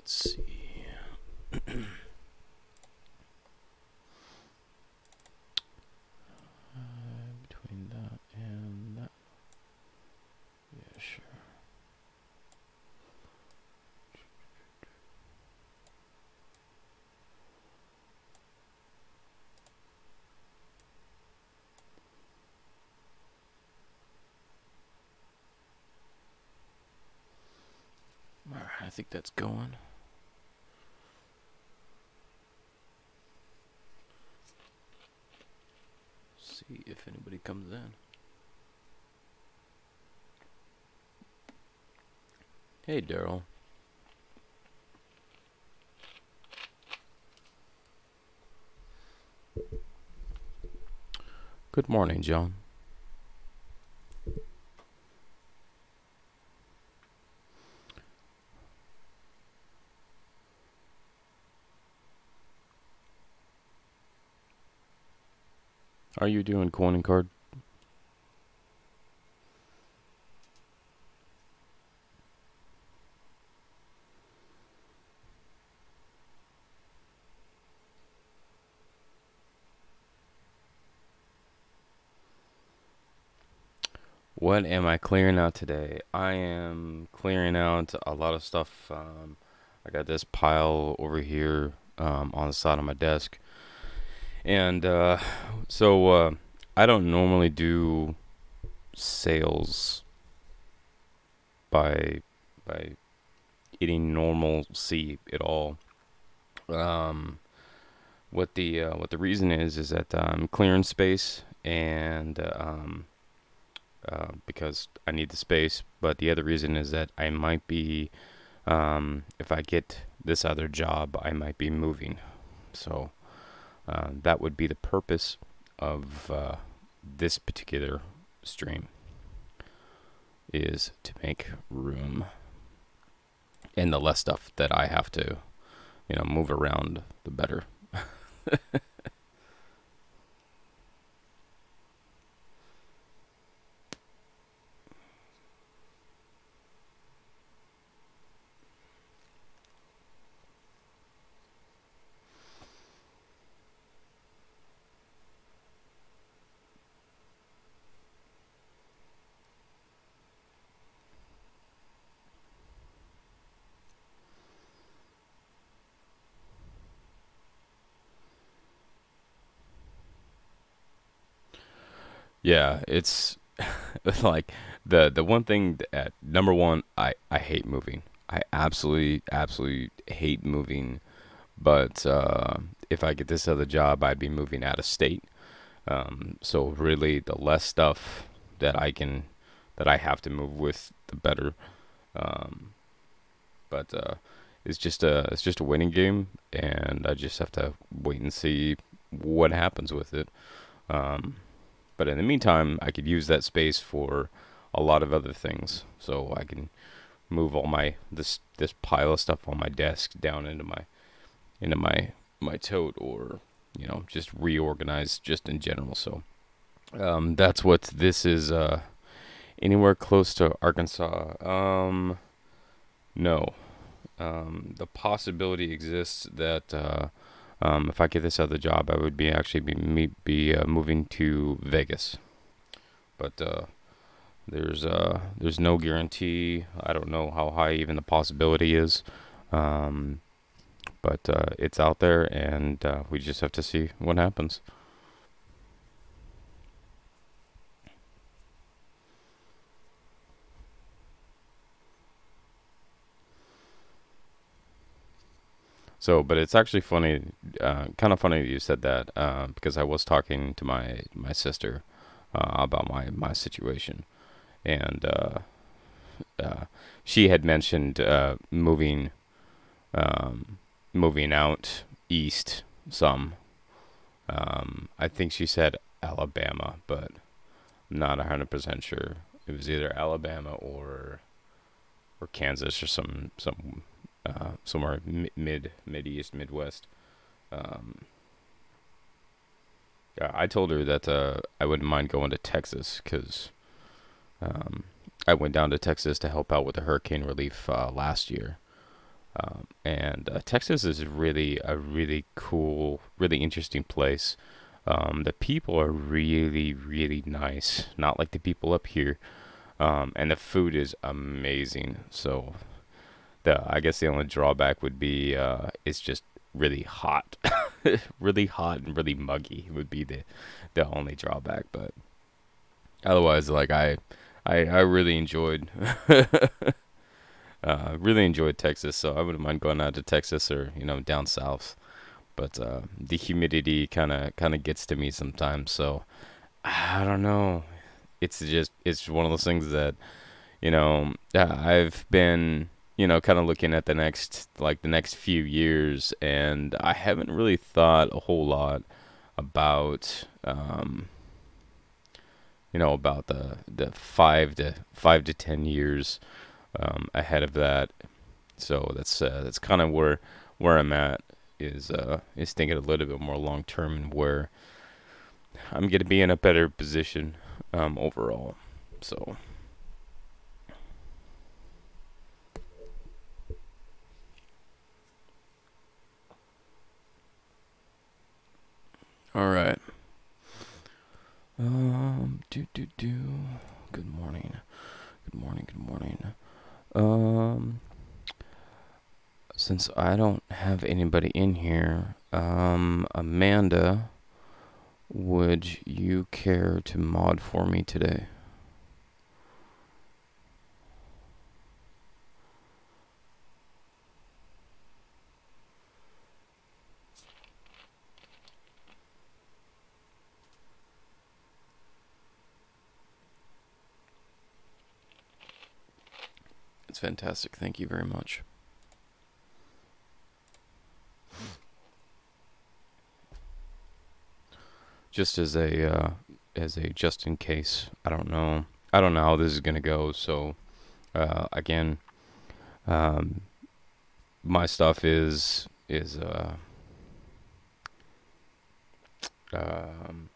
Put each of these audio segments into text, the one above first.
let's see. Between that and that. Yeah, sure. Alright, I think that's going. See if anybody comes in. Hey, Daryl. Good morning, John. Are you doing coin and card? What am I clearing out today? I am clearing out a lot of stuff. I got this pile over here on the side of my desk. And so I don't normally do sales by eating normalcy at all. Um, what the reason is that I'm clearing space and because I need the space. But the other reason is that I might be if I get this other job, I might be moving. So that would be the purpose of this particular stream, is to make room, and the less stuff that I have to, move around, the better. Yeah, it's like the one thing that number one, I hate moving. I absolutely hate moving. But if I get this other job, I'd be moving out of state. So really, the less stuff that I have to move with, the better. Um, but it's just a waiting game, and I just have to wait and see what happens with it. Um, but in the meantime, I could use that space for a lot of other things. So I can move all my this pile of stuff on my desk down into my tote, or just reorganize just in general. So that's what this is. Anywhere close to Arkansas? No. The possibility exists that if I get this other job, I would be actually be moving to Vegas. But there's no guarantee. I don't know how high even the possibility is. Um, but it's out there, and we just have to see what happens. So, but it's actually funny, kind of funny that you said that, because I was talking to my sister about my situation, and uh, she had mentioned um, moving out east some. I think she said Alabama, but I'm not 100% sure. It was either Alabama or Kansas, or somewhere mid east, Midwest. Um, yeah, I told her that I wouldn't mind going to Texas, because um, I went down to Texas to help out with the hurricane relief last year. And Texas is really a really cool, really interesting place. The people are really, really nice, not like the people up here. And the food is amazing. So the I guess the only drawback would be it's just really hot, really hot and really muggy would be the only drawback. But otherwise, like I really enjoyed Texas. So I wouldn't mind going out to Texas or down south. But the humidity kind of gets to me sometimes. So I don't know. It's one of those things that I've been kind of looking at the next few years, and I haven't really thought a whole lot about about the 5 to 10 years ahead of that. So that's kind of where I'm at is thinking a little bit more long term and where I'm gonna be in a better position overall. So all right. Do. Good morning. Good morning. Good morning. Um, since I don't have anybody in here, Amanda, would you care to mod for me today? It's fantastic. Thank you very much. Just as a just in case, I don't know how this is gonna go. So again, um, my stuff is um,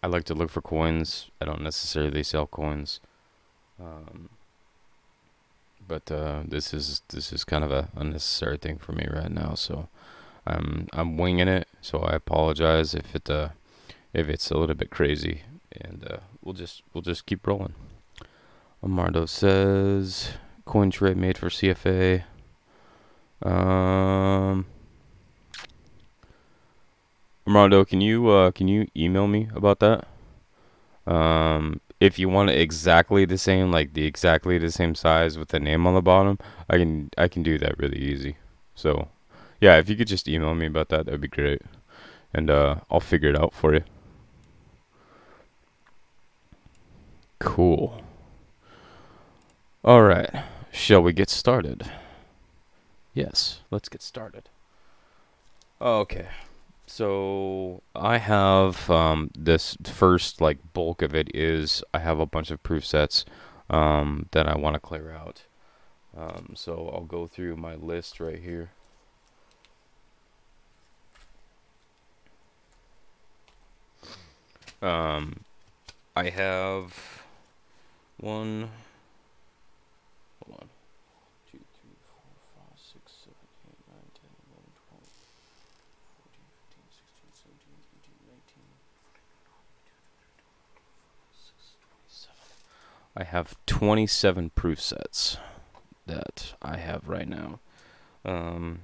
I like to look for coins. I don't necessarily sell coins. Um, but this is kind of a unnecessary thing for me right now. So I'm winging it. So I apologize if it's a little bit crazy, and we'll just keep rolling. Amardo says coin trade made for CFA. Um, Amardo, can you email me about that? If you want it exactly the same, like the exactly the same size with the name on the bottom, I can do that really easy. So, yeah, if you could just email me about that, that'd be great, and I'll figure it out for you. Cool. All right. Shall we get started? Yes, let's get started. Okay. So I have this first like bulk of it is I have a bunch of proof sets that I want to clear out. So I'll go through my list right here. Um, I have one. Hold on. 2, 3, 4, 5, 6, 7, 8, 9, 10, 11, 12, 14, 15, 16, 17, 18, 19. I have 27 proof sets that I have right now. And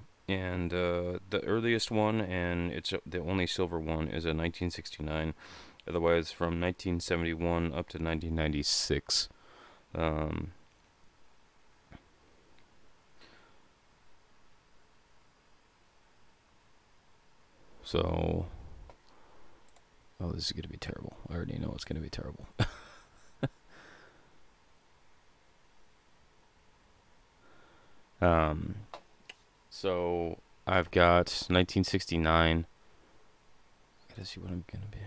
the earliest one, and it's the only silver one, is a 1969. Otherwise, from 1971 up to 1996. Um, so, oh, this is going to be terrible. I already know it's going to be terrible. um, so, I've got 1969. I gotta see what I'm going to be.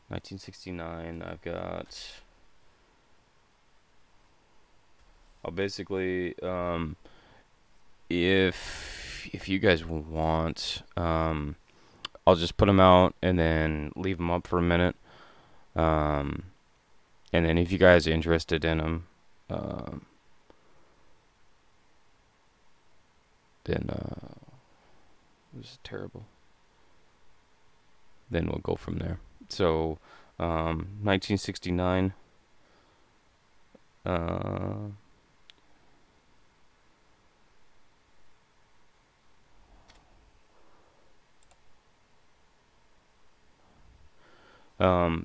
1969, I've got. I'll basically, if you guys want, I'll just put them out and then leave them up for a minute. Um, and then if you guys are interested in them, um, then it was terrible. Then we'll go from there. So, 1969. Uh,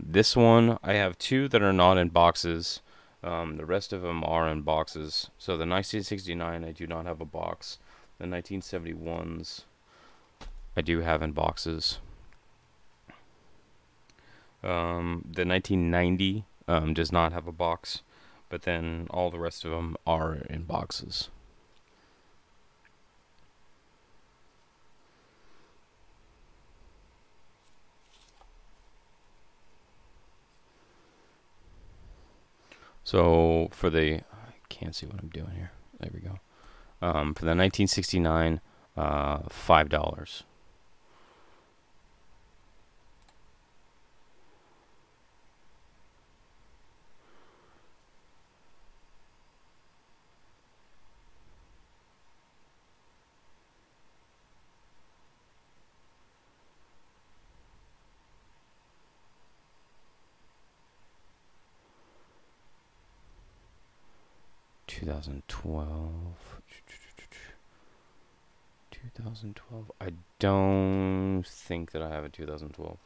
this one, I have two that are not in boxes. The rest of them are in boxes. So the 1969, I do not have a box. The 1971s, I do have in boxes. The 1990 does not have a box, but then all the rest of them are in boxes. So for the, I can't see what I'm doing here. There we go. For the 1969, $5. 2012. 2012. I don't think that I have a 2012.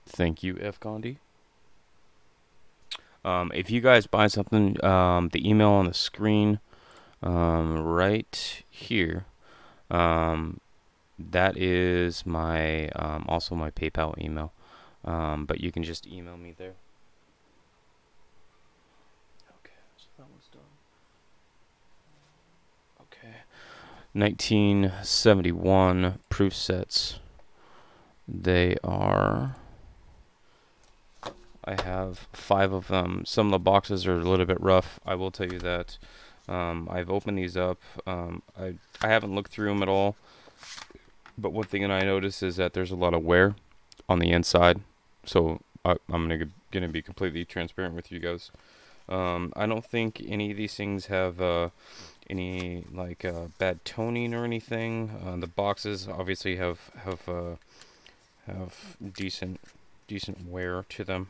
Thank you, F. Gandhi. If you guys buy something, the email on the screen right here, that is my also my PayPal email. But you can just email me there. Okay, so that one's done. Okay. 1971 proof sets. They are, I have 5 of them. Some of the boxes are a little bit rough, I will tell you that. I've opened these up. I haven't looked through them at all, but one thing that I noticed is that there's a lot of wear on the inside. So I'm gonna be completely transparent with you guys. I don't think any of these things have any like bad toning or anything. The boxes obviously have decent wear to them.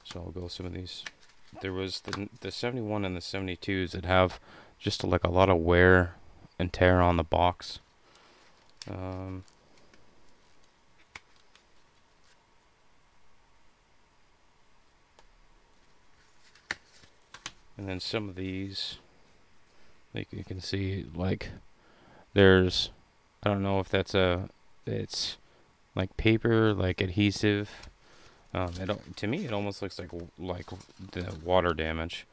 So I'll go some of these. There was the 71 and the 72s that have just like a lot of wear and tear on the box. And then some of these, like you can see, like there's, I don't know if it's like paper, like adhesive. To me, it almost looks like the water damage.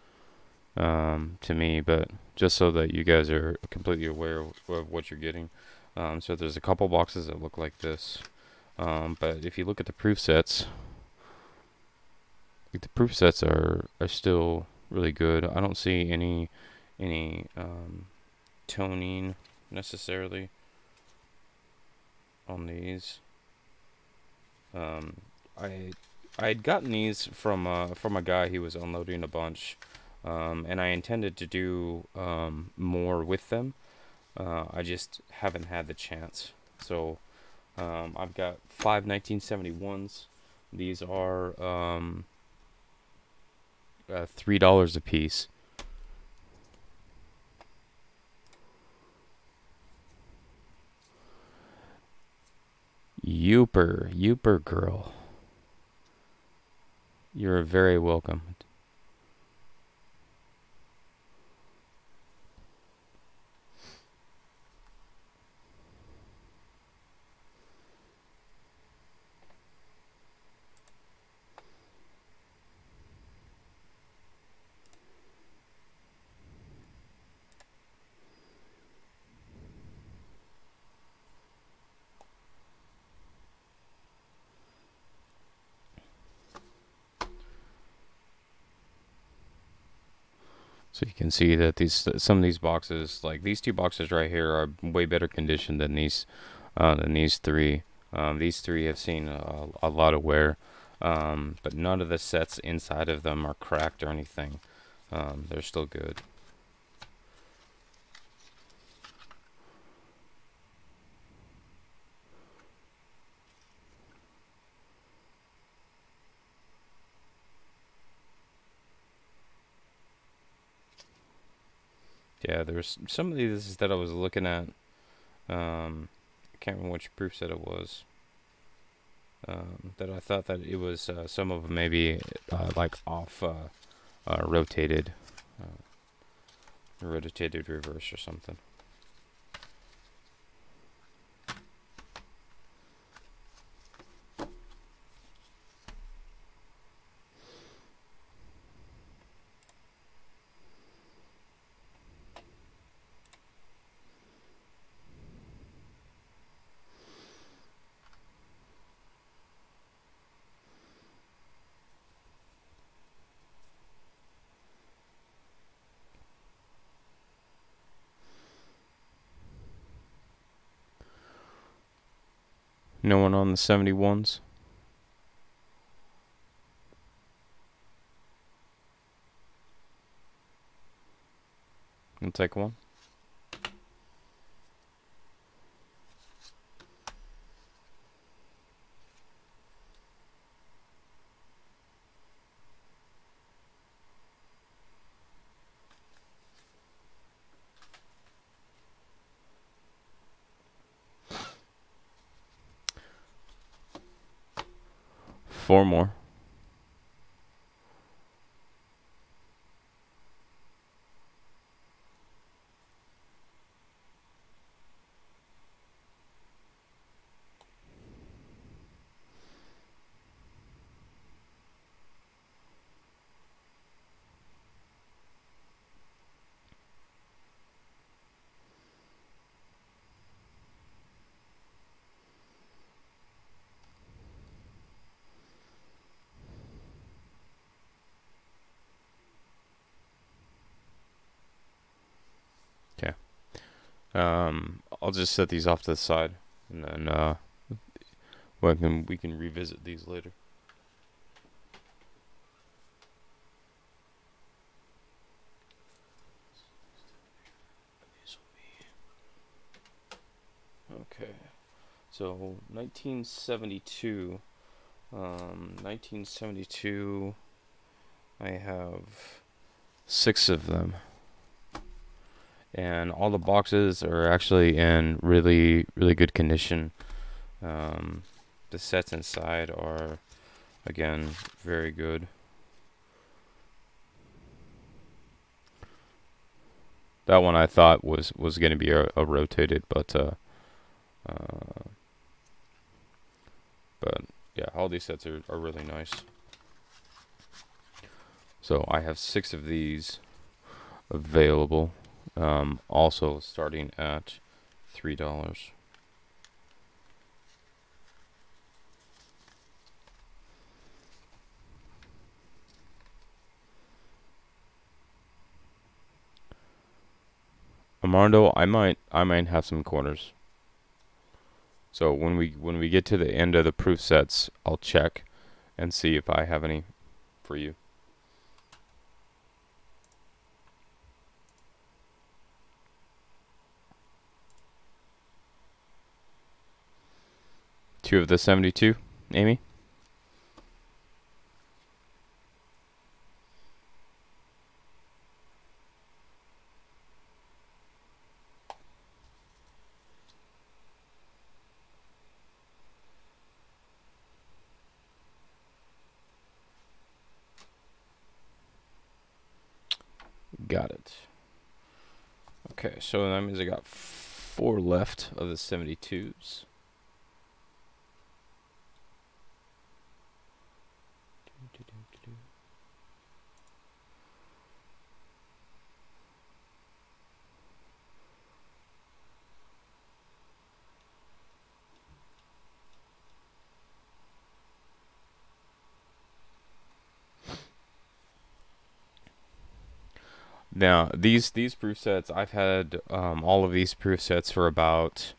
To me, but just so that you guys are completely aware of what you're getting. So there's a couple boxes that look like this. But if you look at the proof sets, like the proof sets are still really good. I don't see any toning necessarily on these. I had gotten these from a guy. He was unloading a bunch, and I intended to do more with them. I just haven't had the chance. So I've got 5 1971s. These are $3 a piece. Youper girl. You're very welcome. So you can see that some of these boxes, like these two boxes right here, are way better condition than these three. These three have seen a lot of wear, but none of the sets inside of them are cracked or anything. They're still good. Yeah, there's some of these that I was looking at. I can't remember which proof set it was. That I thought that it was some of them maybe like off rotated, rotated reverse or something. No one on the 71s? I'll take one. Four more. Okay. I'll just set these off to the side, and then we can revisit these later. Okay. So 1972. 1972. I have 6 of them, and all the boxes are actually in really good condition. The sets inside are, again, very good. That one I thought was going to be a rotated, but yeah, all these sets are really nice. So I have 6 of these available, also starting at $3. Armando, I might have some corners. So when we get to the end of the proof sets, I'll check and see if I have any for you. Two of the 72, Amy? Got it. Okay, so that means I got 4 left of the 72s. Now these proof sets, I've had all of these proof sets for about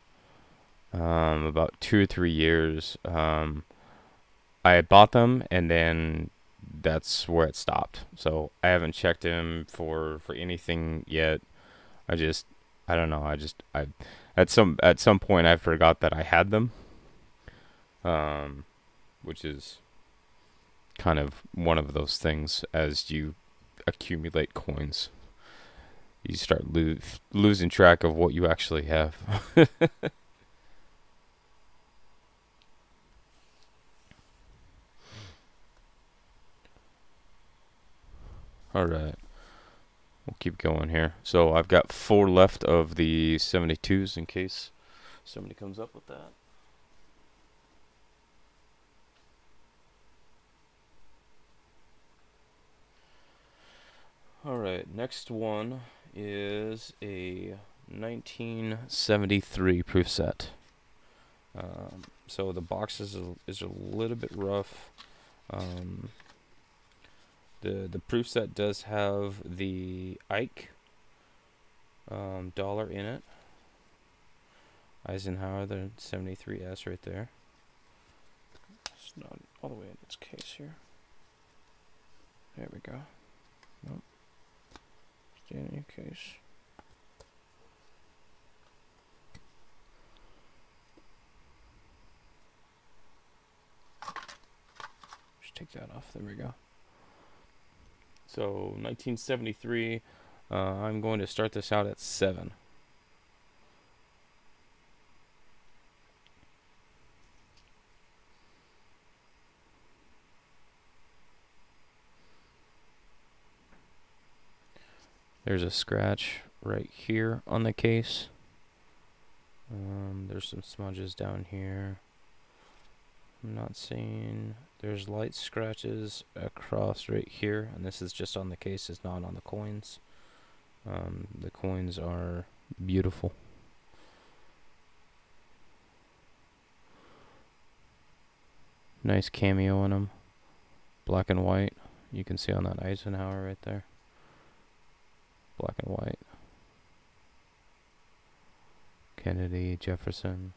2 or 3 years. I bought them and then that's where it stopped. So I haven't checked them for anything yet. I just I don't know. I at some point I forgot that I had them. Which is kind of one of those things as you accumulate coins. You start losing track of what you actually have. All right. We'll keep going here. So I've got 4 left of the 72s in case somebody comes up with that. Alright, next one is a 1973 proof set. So the box is a little bit rough. The proof set does have the Ike dollar in it. Eisenhower, the 73S right there. It's not all the way in its case here. There we go. Nope. Stay in your case. Just take that off. There we go. So 1973. I'm going to start this out at 7. There's a scratch right here on the case. There's some smudges down here. I'm not seeing. There's light scratches across right here, and this is just on the case. It's not on the coins. The coins are beautiful. Nice cameo in them. Black and white. You can see on that Eisenhower right there. Black and white. Kennedy, Jefferson.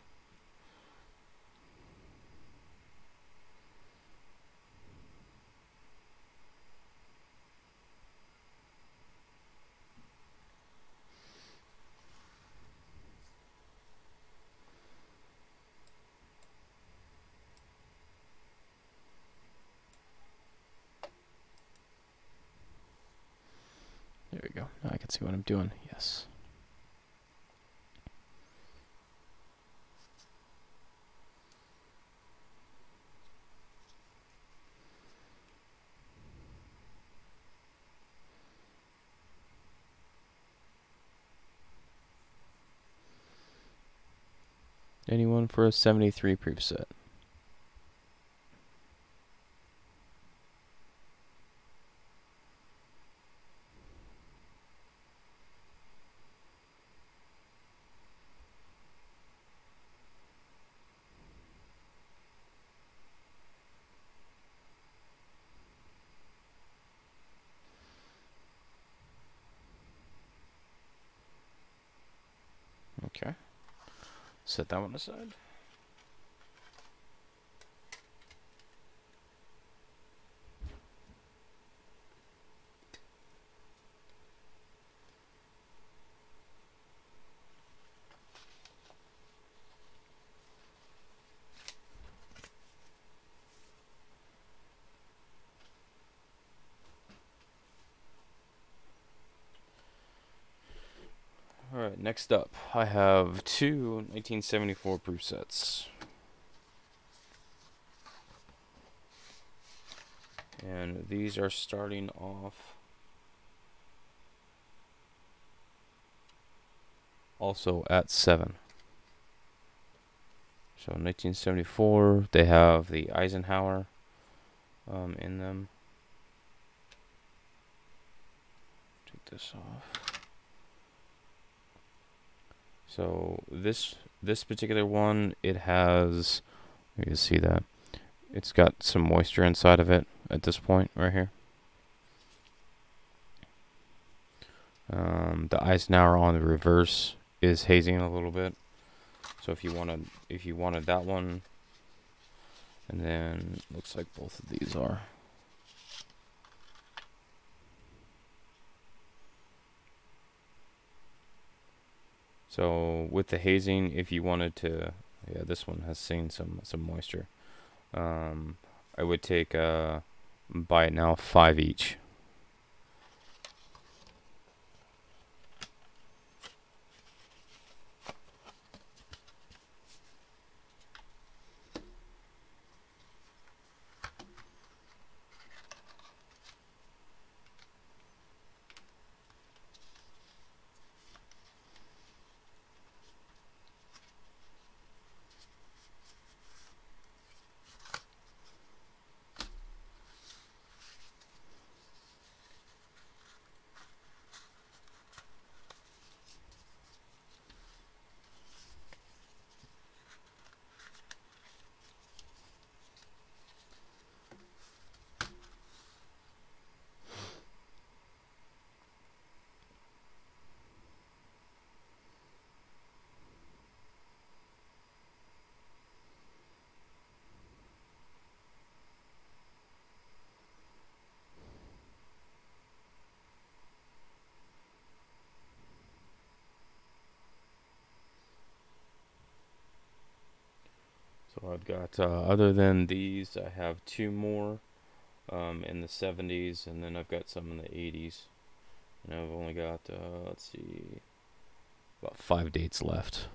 There we go. Now I can see what I'm doing. Yes. Anyone for a 73 proof set? Okay. Set that one aside. Alright, next up, I have 2 1974 proof sets. And these are starting off also at 7. So 1974, they have the Eisenhower in them. Take this off. So this particular one, it has, you can see that it's got some moisture inside of it at this point right here. The Eisenhower on the reverse is hazing a little bit. So if you wanted that one, and then looks like both of these are. So with the hazing, if you wanted to, yeah, this one has seen some moisture. I would take buy it now 5 each. So I've got, other than these, I have 2 more in the 70s, and then I've got some in the 80s. And I've only got, let's see, about 5 dates left.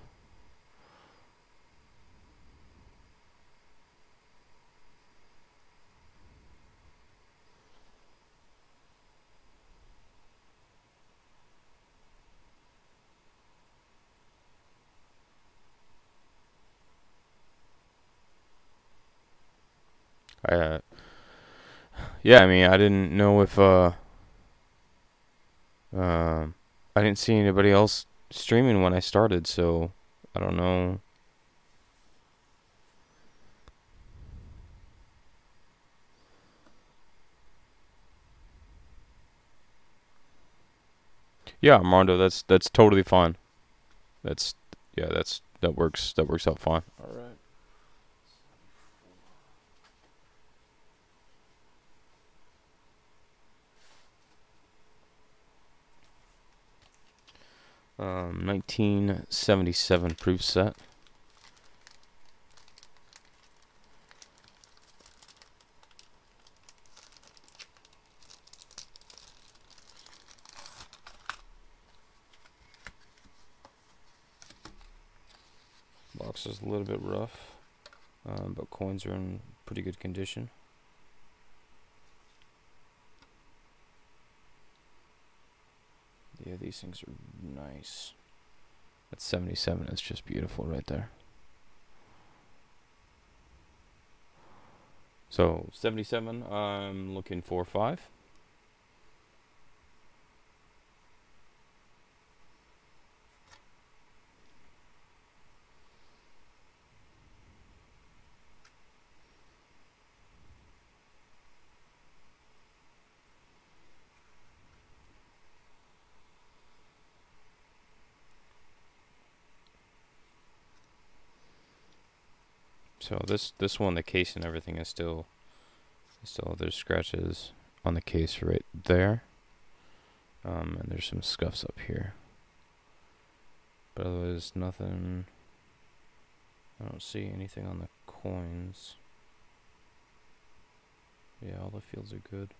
I, yeah, I mean, I didn't know if, I didn't see anybody else streaming when I started, so I don't know. Yeah, Armando, that's totally fine. That's yeah, that works out fine. All right. 1977 proof set. Box is a little bit rough, but coins are in pretty good condition. Yeah, these things are nice. That 77 is just beautiful right there. So 77, I'm looking for 5. So this one, the case and everything is still there's scratches on the case right there, and there's some scuffs up here. But otherwise, nothing. I don't see anything on the coins. Yeah, all the fields are good.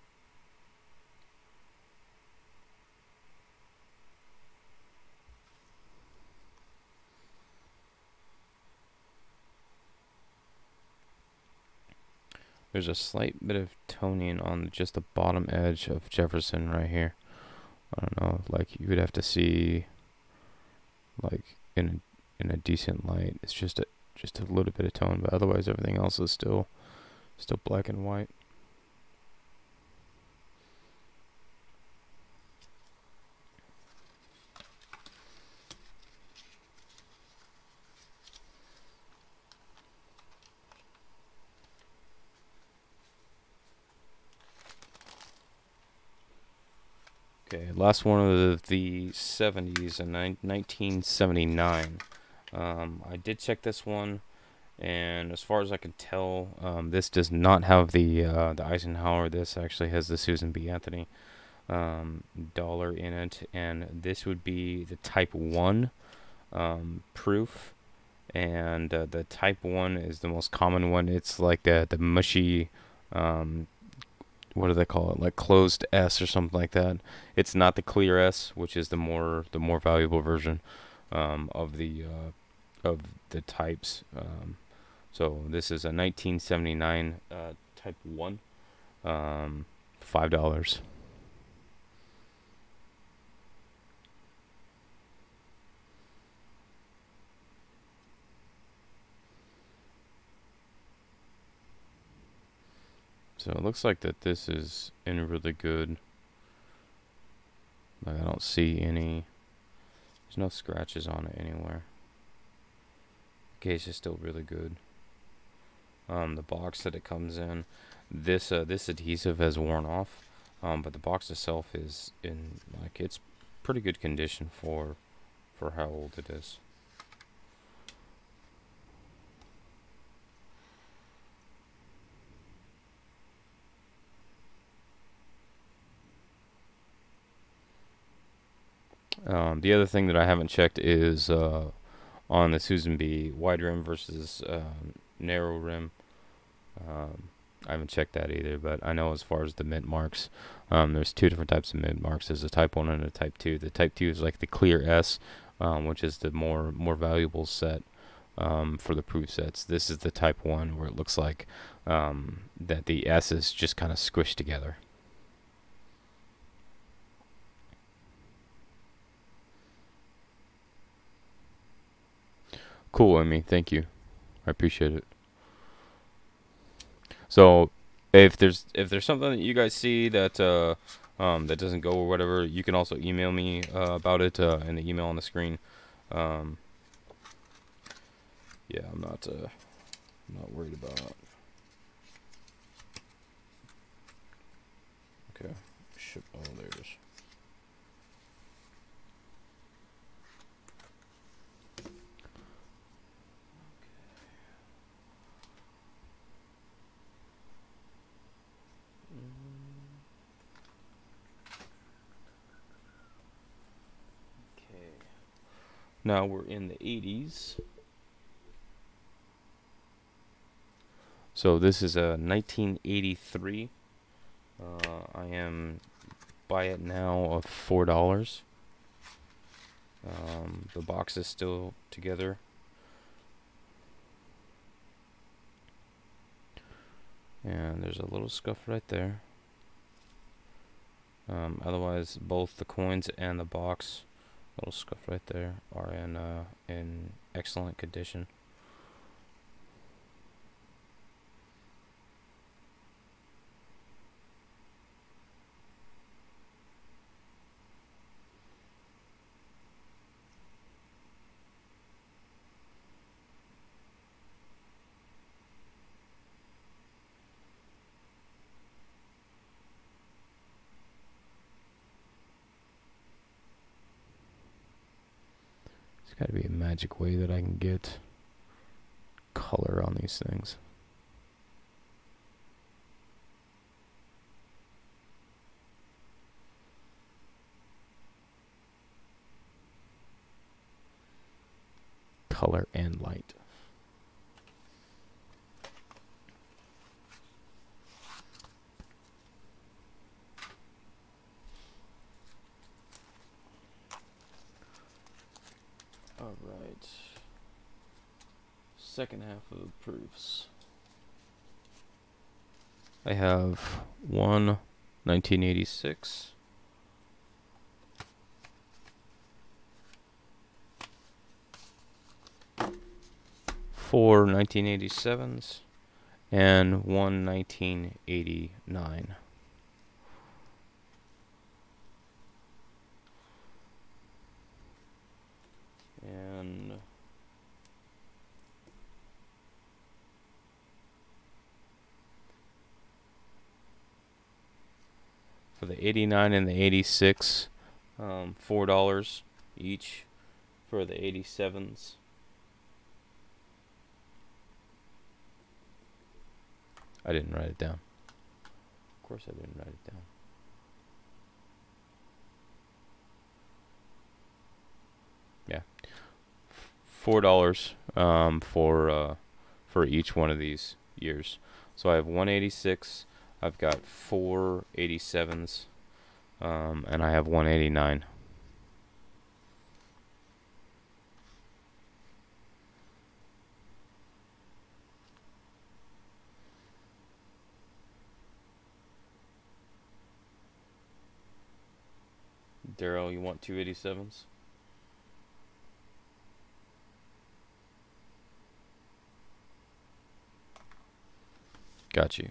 There's a slight bit of toning on just the bottom edge of Jefferson right here. I don't know, like you would have to see, like in a decent light. It's just a little bit of tone, but otherwise everything else is still black and white. Okay, last one of the 70s in 1979. I did check this one, and as far as I can tell, this does not have the Eisenhower. This actually has the Susan B. Anthony dollar in it, and this would be the Type 1 proof, and the Type 1 is the most common one. It's like the mushy, um, what do they call it? Like closed S or something like that. It's not the clear S, which is the more valuable version of the types. So this is a 1979 Type 1, $5. So it looks like that this is in really good. Like I don't see any. There's no scratches on it anywhere. The case is still really good. The box that it comes in, this adhesive has worn off, but the box itself is in like it's pretty good condition for how old it is. The other thing that I haven't checked is on the Susan B. wide rim versus narrow rim. I haven't checked that either, but I know as far as the mint marks, there's two different types of mint marks. There's a Type 1 and a Type 2. The Type 2 is like the clear S, which is the more valuable set for the proof sets. This is the Type 1 where it looks like that the S is just kind of squished together. Cool, Amy. Thank you. I appreciate it. So, if there's something that you guys see that that doesn't go or whatever, you can also email me about it in the email on the screen. Um, yeah, I'm not worried about it. Okay. Ship. Oh, there it is. Okay. Now we're in the 80s. So this is a 1983. I am buy it now of $4. The box is still together. And there's a little scuff right there. Otherwise, both the coins and the box, little scuff right there, are in excellent condition. There's got to be a magic way that I can get color on these things. Color and light. All right. Second half of the proofs. I have one 1986. Four 1987s and one 1989. And for the 89 and the 86, $4 each. For the 87s, I didn't write it down. Of course, I didn't write it down. Yeah, $4 for each one of these years. So I have 186. I've got 487s, and I have 189. Daryl, you want 287s? Got you.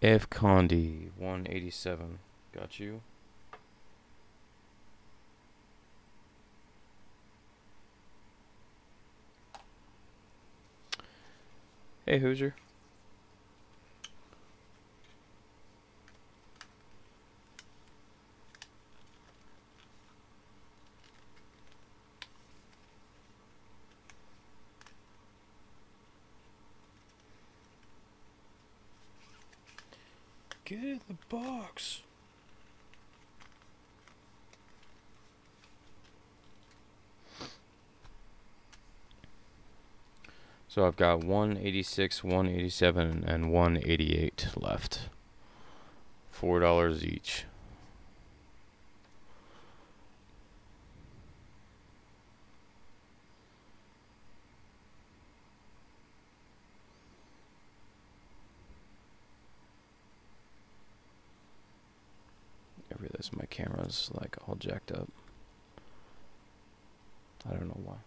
F. Condi, 187. Got you. Hey, Hoosier. Get in the box. So I've got 186, 187, and 188 left. $4 each. I realize my camera's like all jacked up. I don't know why.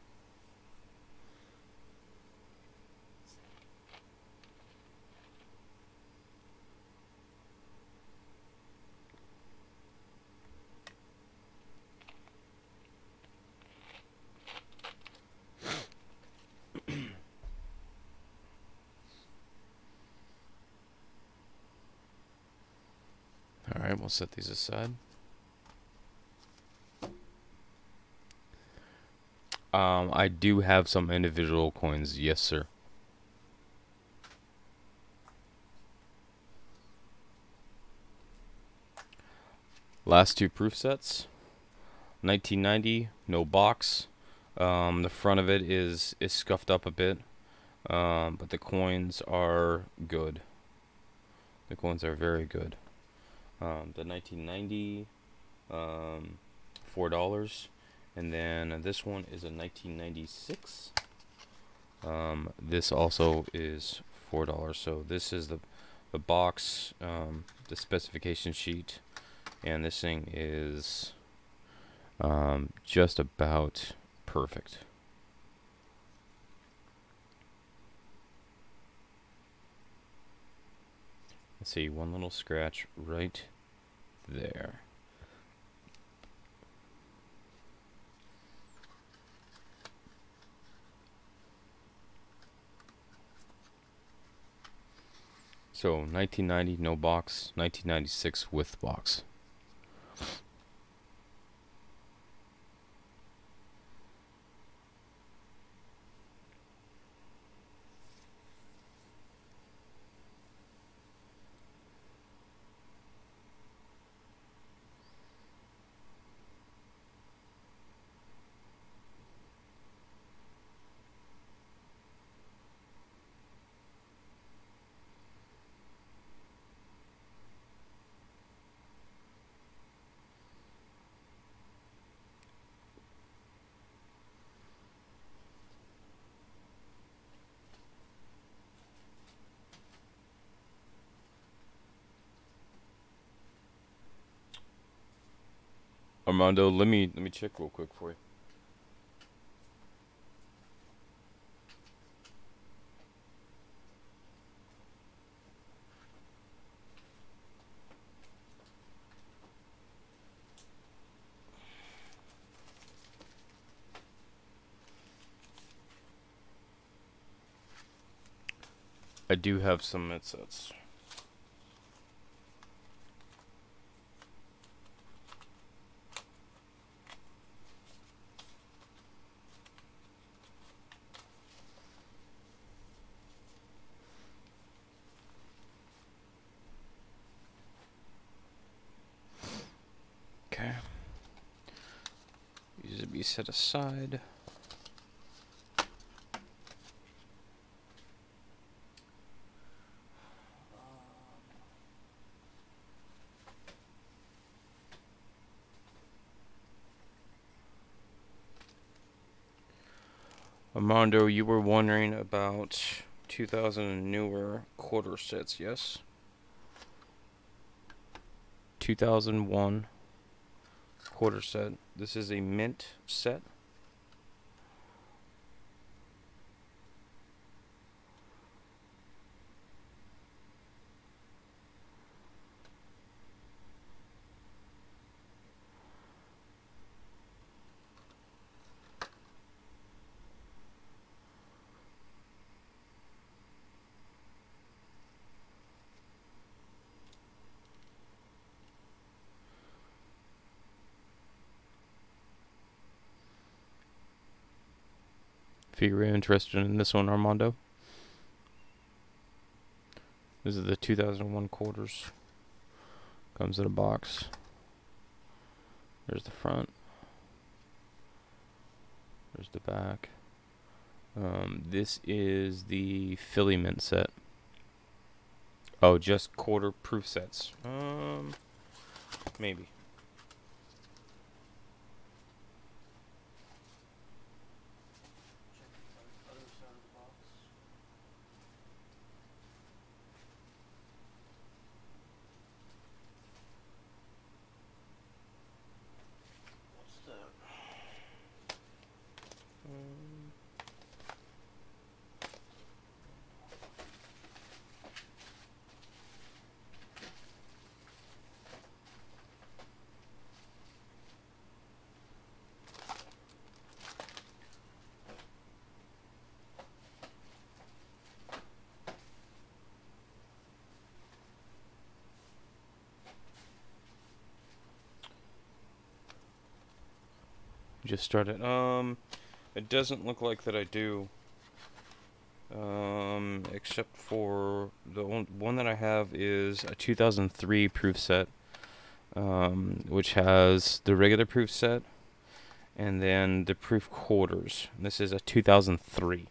Alright, we'll set these aside. I do have some individual coins, yes sir. Last two proof sets. 1990, no box. The front of it is scuffed up a bit, but the coins are good. The coins are very good. The 1990, $4, and then this one is a 1996. This also is $4. So this is the box, the specification sheet, and this thing is just about perfect. Let's see, one little scratch right there. So 1990 no box, 1996 with box. Armando, let me check real quick for you. I do have some mit sets. Okay. These will be set aside. Armando, you were wondering about 2000 and newer quarter sets, yes? 2001 quarter set. This is a mint set. If you're interested in this one, Armando. This is the 2001 quarters. Comes in a box. There's the front. There's the back. This is the Philly mint set. Oh, just quarter proof sets. Maybe. Just started. It doesn't look like that I do. Except for the one that I have is a 2003 proof set, which has the regular proof set and then the proof quarters. This is a 2003.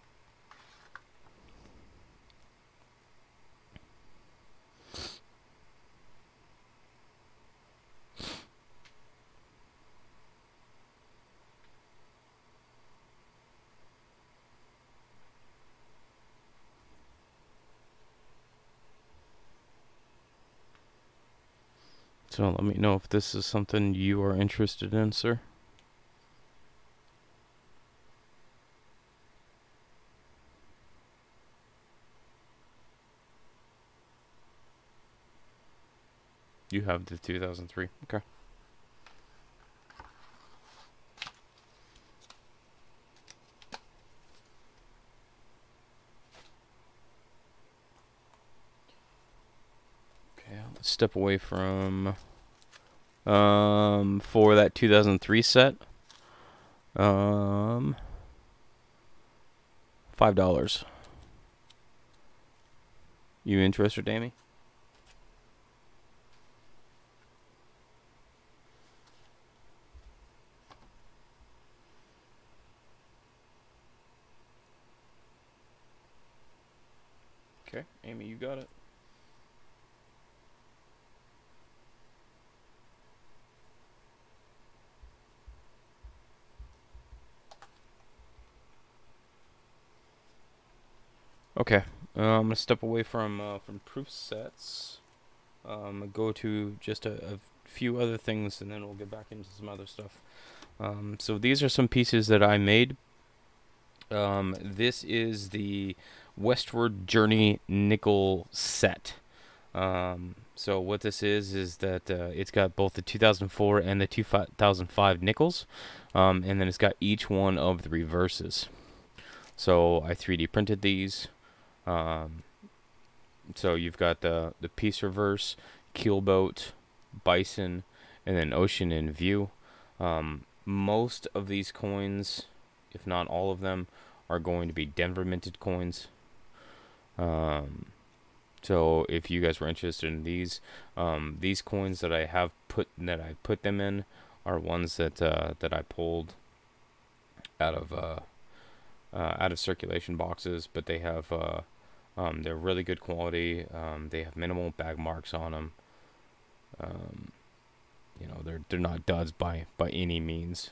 So let me know if this is something you are interested in, sir. You have the 2003. Okay. Okay, let's step away from for that 2003 set. $5. You interested, Amy? Okay, Amy, you got it. Okay, I'm gonna step away from proof sets. Go to just a few other things, and then we'll get back into some other stuff. So these are some pieces that I made. This is the Westward Journey nickel set. So what this is that it's got both the 2004 and the 2005 nickels, and then it's got each one of the reverses. So I 3D printed these. So you've got the Peace Reverse, Keelboat, Bison, and then Ocean in View. Most of these coins, if not all of them, are going to be Denver minted coins. Um, so if you guys were interested in these coins that I put them in are ones that I pulled out of circulation boxes, but they're really good quality. They have minimal bag marks on them. Um, they're not duds by any means.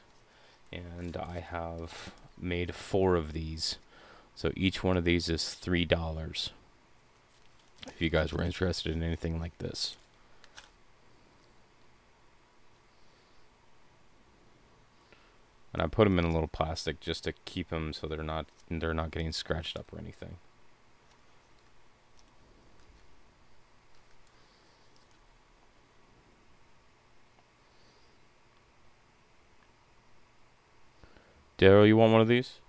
And I have made 4 of these, so each one of these is $3. If you guys were interested in anything like this. And I put them in a little plastic just to keep them so they're not getting scratched up or anything. Daryl, you want one of these?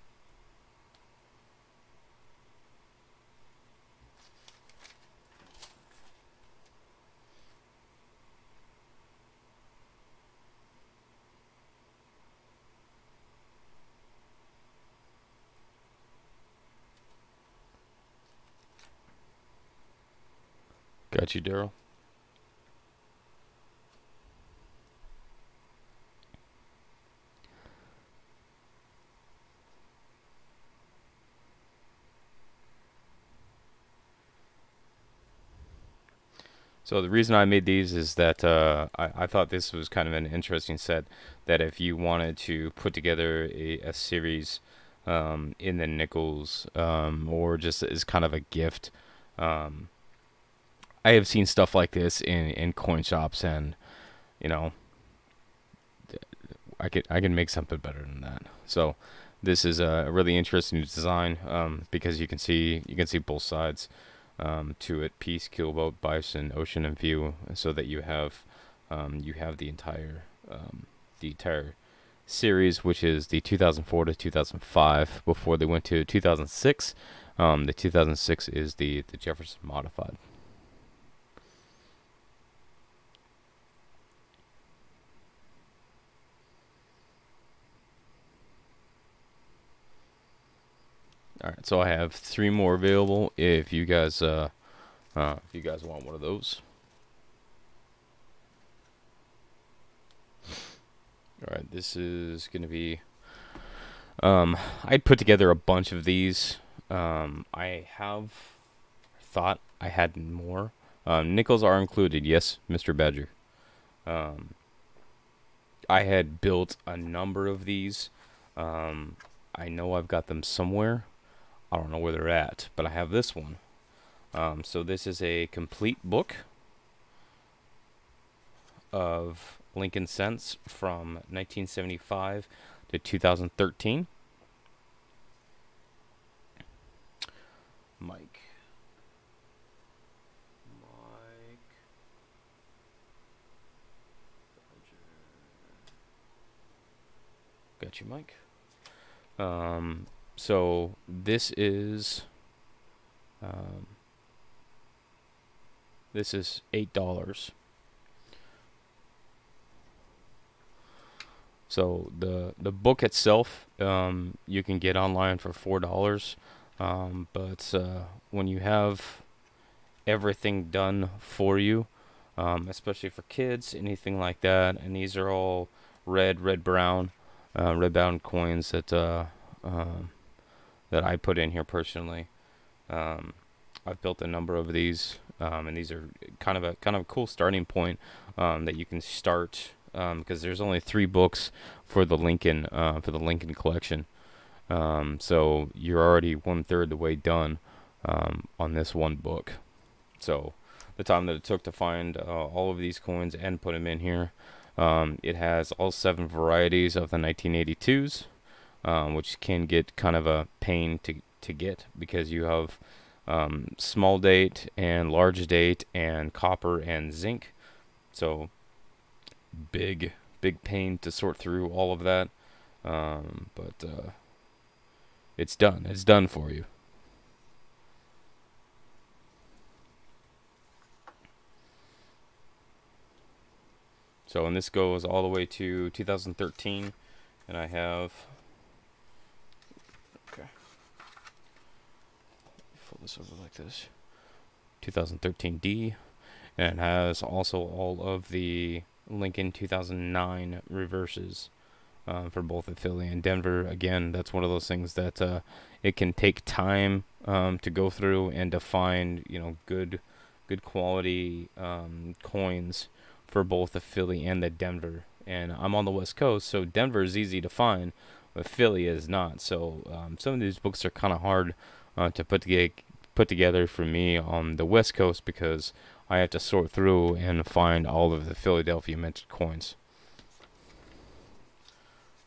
Got you, Daryl. So the reason I made these is that I thought this was kind of an interesting set. That if you wanted to put together a series in the nickels, or just as kind of a gift, um, I have seen stuff like this in coin shops, and you know I can make something better than that. So this is a really interesting design, because you can see both sides to it: Peace, Keelboat, Bison, Ocean, and View, so that you have the entire series, which is the 2004 to 2005. Before they went to 2006, the 2006 is the Jefferson Modified. All right, so I have 3 more available if you guys want one of those. All right, this is gonna be. I'd put together a bunch of these. I have thought I had more. Nickels are included, yes, Mr. Badger. Um, I had built a number of these. Um, I know I've got them somewhere. I don't know where they're at, but I have this one. So this is a complete book of Lincoln Cents from 1975 to 2013. Mike. Got you, Mike. So um, this is $8. So the book itself, you can get online for $4. But when you have everything done for you, especially for kids, anything like that, and these are all red brown coins um, that I put in here personally. Um, I've built a number of these, and these are kind of a cool starting point, that you can start, because there's only 3 books for the Lincoln collection. So you're already 1/3 the way done on this one book. So the time that it took to find all of these coins and put them in here, it has all 7 varieties of the 1982s, which can get kind of a pain to get, because you have small date and large date and copper and zinc. So big pain to sort through all of that. But it's done. It's done for you. So, and this goes all the way to 2013, and I have, okay, fold this over like this, 2013D, and it has also all of the Lincoln 2009 reverses for both the Philly and Denver. Again, that's one of those things that it can take time to go through and to find, you know, good quality coins for both the Philly and the Denver. And I'm on the West Coast, so Denver is easy to find, but Philly is not. So some of these books are kind of hard to put together for me on the West Coast, because I have to sort through and find all of the Philadelphia minted coins.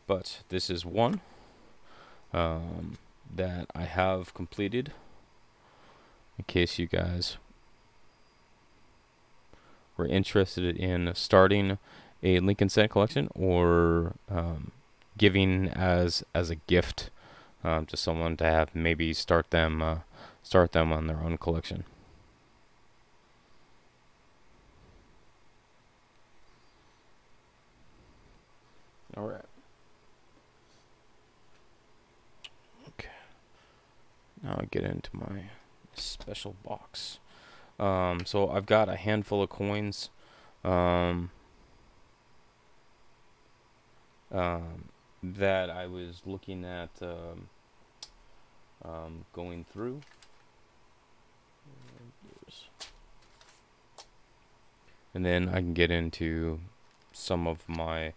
But this is one that I have completed, in case you guys were interested in starting a Lincoln Cent collection, or giving as a gift to someone to have maybe start them on their own collection. All right. Okay. Now I get into my special box. So I've got a handful of coins that I was looking at going through. And then I can get into some of my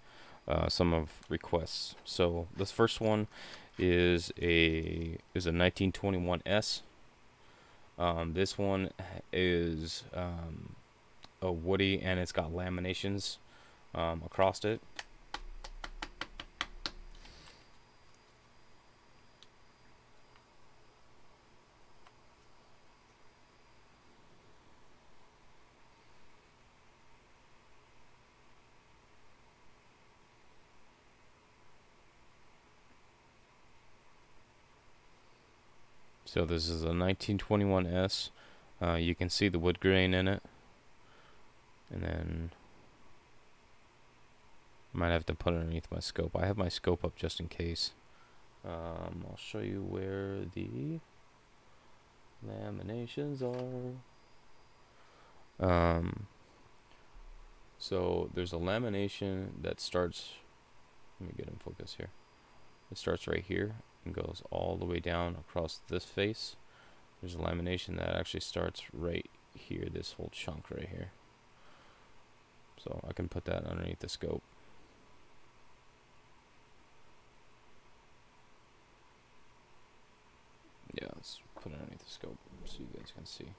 requests. So this first one is a 1921S. This one is a Woody, and it's got laminations across it. So this is a 1921S. You can see the wood grain in it. And then might have to put it underneath my scope. I have my scope up just in case. I'll show you where the laminations are. So there's a lamination that starts, let me get in focus here. It starts right here and goes all the way down across this face. There's a lamination that actually starts right here, this whole chunk right here. So I can put that underneath the scope. Yeah, let's put it underneath the scope so you guys can see.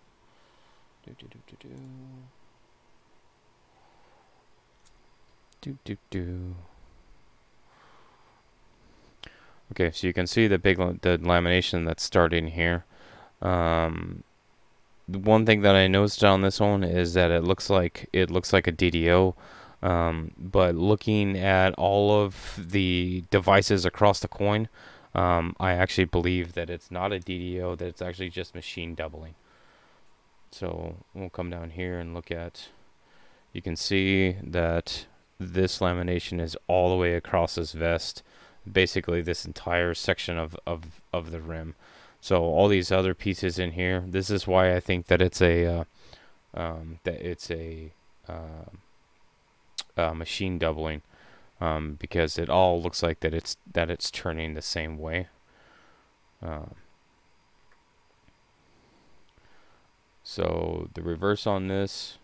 Okay, so you can see the lamination that's starting here. The one thing that I noticed on this one is that it looks like a DDO, but looking at all of the devices across the coin, I actually believe that it's not a DDO, that it's actually just machine doubling. So we'll come down here and look at, you can see that this lamination is all the way across this vest, basically this entire section of the rim. So all these other pieces in here, this is why I think that it's a machine doubling, because it all looks like that it's turning the same way. So the reverse on this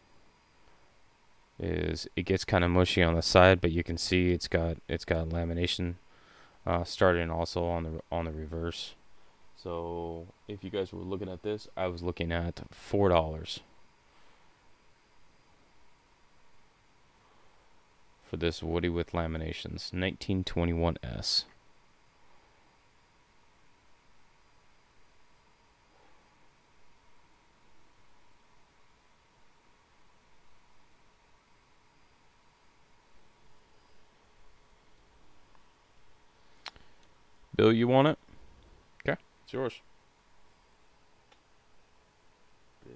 is, it gets kind of mushy on the side, but you can see it's got lamination starting also on the reverse. So if you guys were looking at this, I was looking at $4 for this Woody with laminations, 1921S. Bill, you want it? Okay, it's yours. Bill.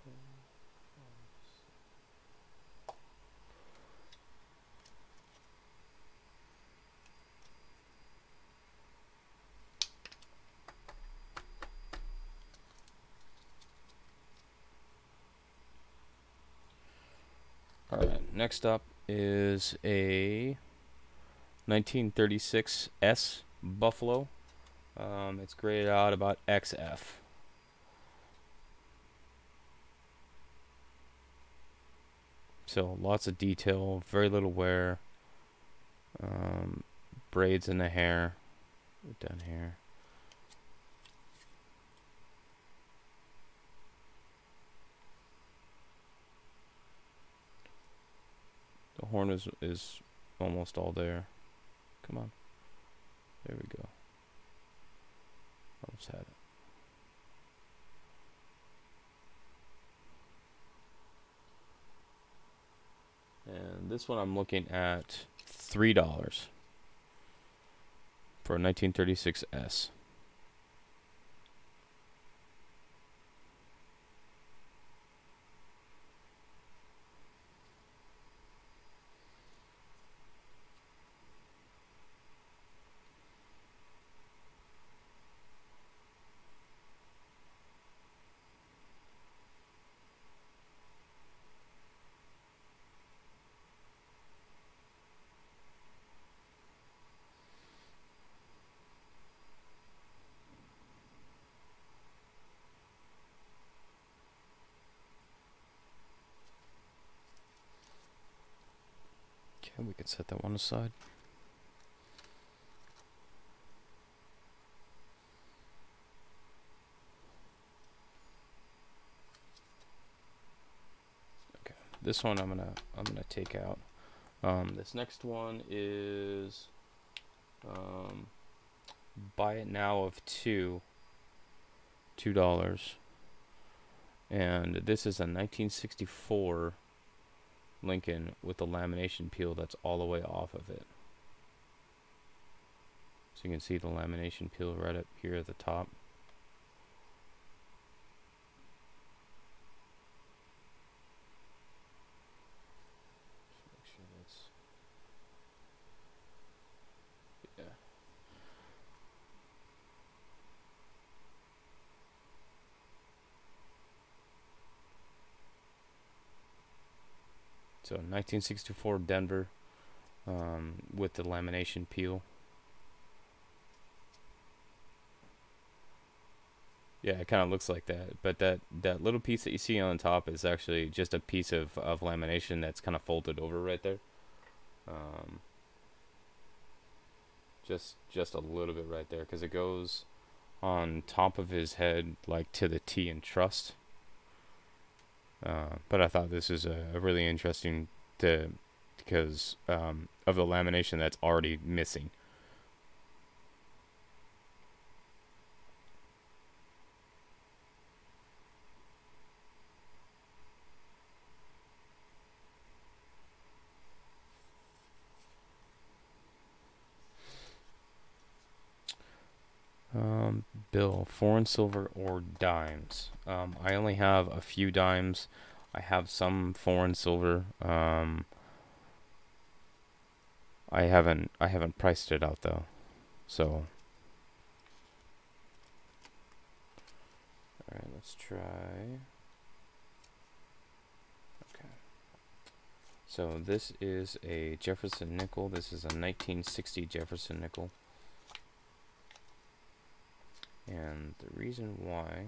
4, 5, next up is a 1936 S Buffalo. It's graded out about XF. So lots of detail, very little wear. Braids in the hair, down here. The horn is almost all there. Come on. There we go. Almost had it. And this one I'm looking at $3 for a 1936 S. Okay, we can set that one aside. Okay, this one I'm gonna take out. This next one is buy it now of $2, and this is a 1964 Lincoln with the lamination peel that's all the way off of it. So you can see the lamination peel right up here at the top. Make sure that's, yeah. So 1964 Denver with the lamination peel. Yeah, it kind of looks like that, but that little piece that you see on top is actually just a piece of lamination that's kind of folded over right there. Just a little bit right there, because it goes on top of his head like to the T in trust. But I thought this is a really interesting because of the lamination that's already missing. Bill, foreign silver or dimes? I only have a few dimes. I have some foreign silver. I haven't priced it out though. So alright, let's try. Okay. So this is a Jefferson nickel. This is a 1960 Jefferson nickel. And the reason why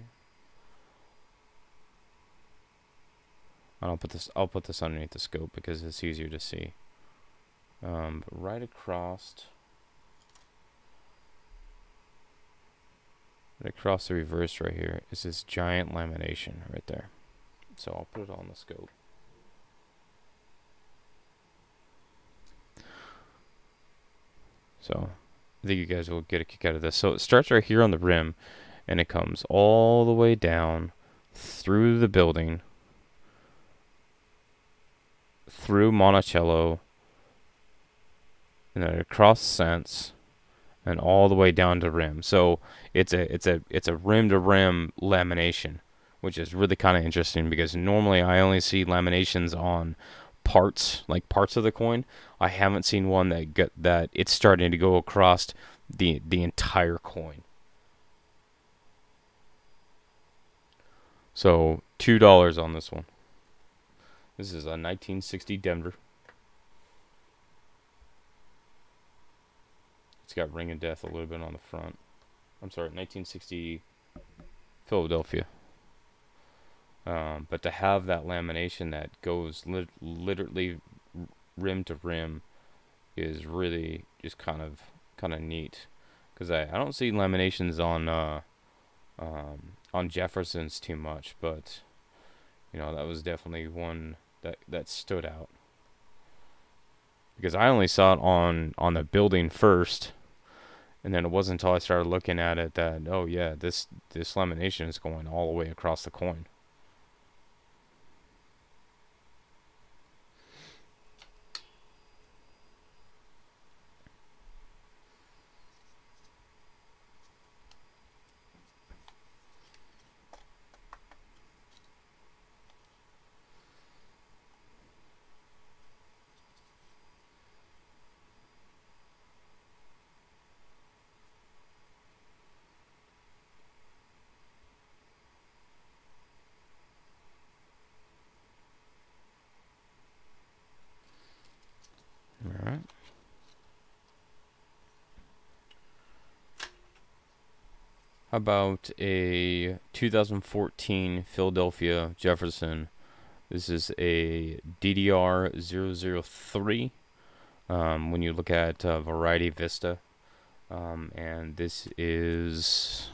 I'll put this underneath the scope because it's easier to see. But right across the reverse right here is this giant lamination right there. So I'll put it on the scope. So I think you guys will get a kick out of this. So it starts right here on the rim, and it comes all the way down through the building, through Monticello, and then across Sense, and all the way down to rim. So it's a rim to rim lamination, which is really kind of interesting because normally I only see laminations on parts, like parts of the coin. I haven't seen one that it's starting to go across the entire coin. So $2 on this one. This is a 1960 Denver. It's got Ring of Death a little bit on the front. I'm sorry, 1960 Philadelphia. But to have that lamination that goes literally rim to rim is really just kind of neat, because I don't see laminations on Jefferson's too much, but you know, that was definitely one that stood out, because I only saw it on the building first, and then it wasn't until I started looking at it that, oh yeah, this lamination is going all the way across the coin. All right. How about a 2014 Philadelphia Jefferson? This is a DDR003. When you look at Variety Vista, and this is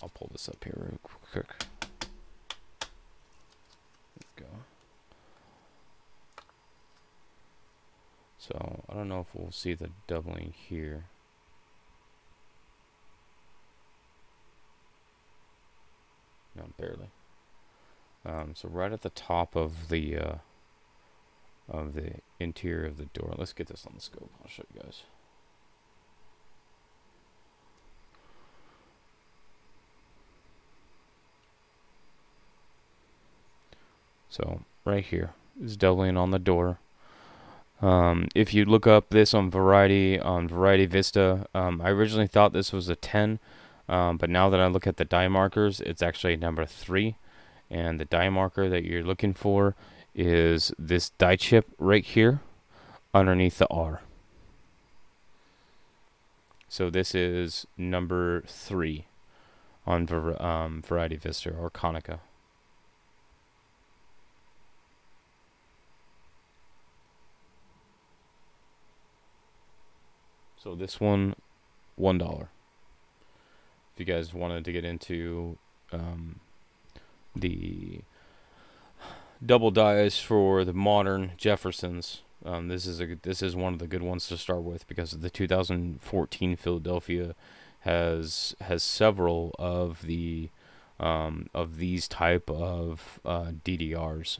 I'll pull this up here real quick. Go. So I don't know if we'll see the doubling here. No, barely. So right at the top of the interior of the door. Let's get this on the scope. I'll show you guys. So right here is doubling on the door. If you look up this on Variety Vista, I originally thought this was a 10, but now that I look at the die markers, it's actually number 3, and the die marker that you're looking for is this die chip right here underneath the R. So this is number 3 on Variety Vista or Konica. So this one, $1. If you guys wanted to get into the double dies for the modern Jeffersons, this is one of the good ones to start with, because the 2014 Philadelphia has several of the of these type of DDRs,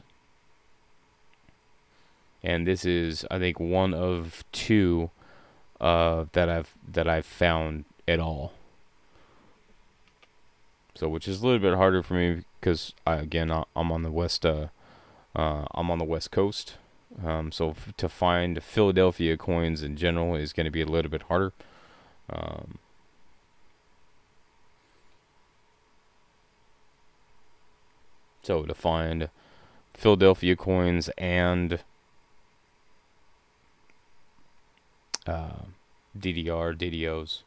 and this is, I think, one of 2 that I've found at all. So, which is a little bit harder for me because I'm on the west coast. So to find Philadelphia coins in general is going to be a little bit harder. So to find Philadelphia coins and DDOs,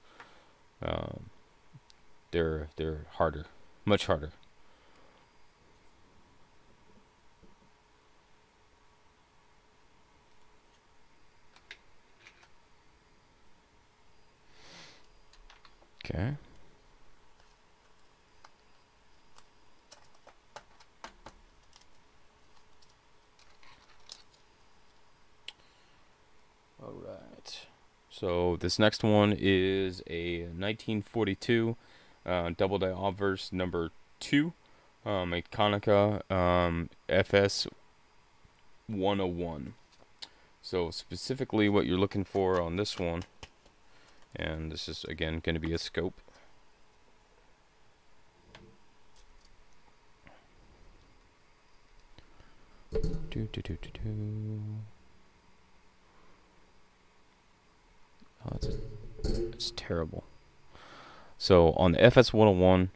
they're harder, much harder. Okay. All right. So this next one is a 1942 double die obverse number 2, a Konica FS 101. So specifically what you're looking for on this one, and this is again going to be a scope. Do, do, do, do, do. Oh, it's terrible. So on the FS101,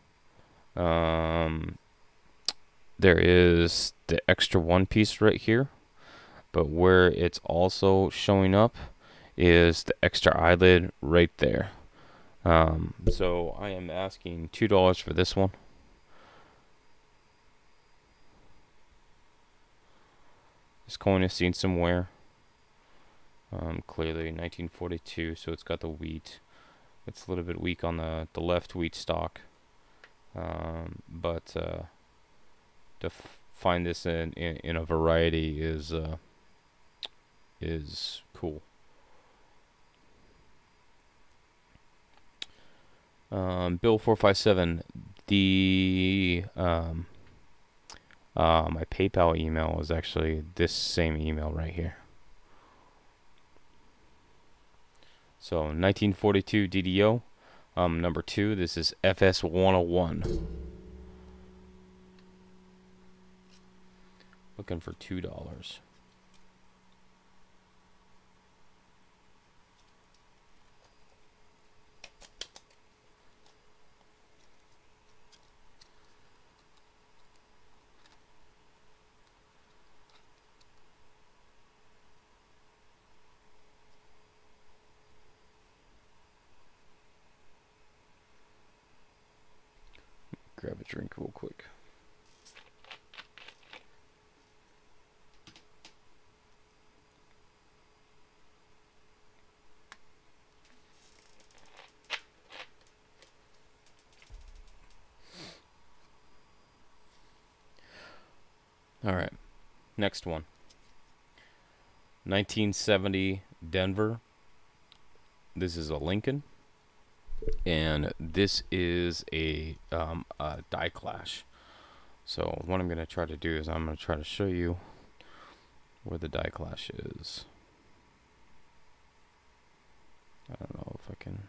there is the extra one piece right here, but where it's also showing up is the extra eyelid right there. So I am asking $2 for this one. This coin is seen some wear. Clearly 1942, so it's got the wheat. It's a little bit weak on the left wheat stock. But to find this in a variety is cool. Bill 457. The my PayPal email is actually this same email right here. So 1942 DDO, number 2. This is FS101. Looking for $2. Grab a drink real quick. All right, next one. 1970 Denver. This is a Lincoln, and this is a die clash. So what I'm going to try to do is I'm going to try to show you where the die clash is. I don't know if I can.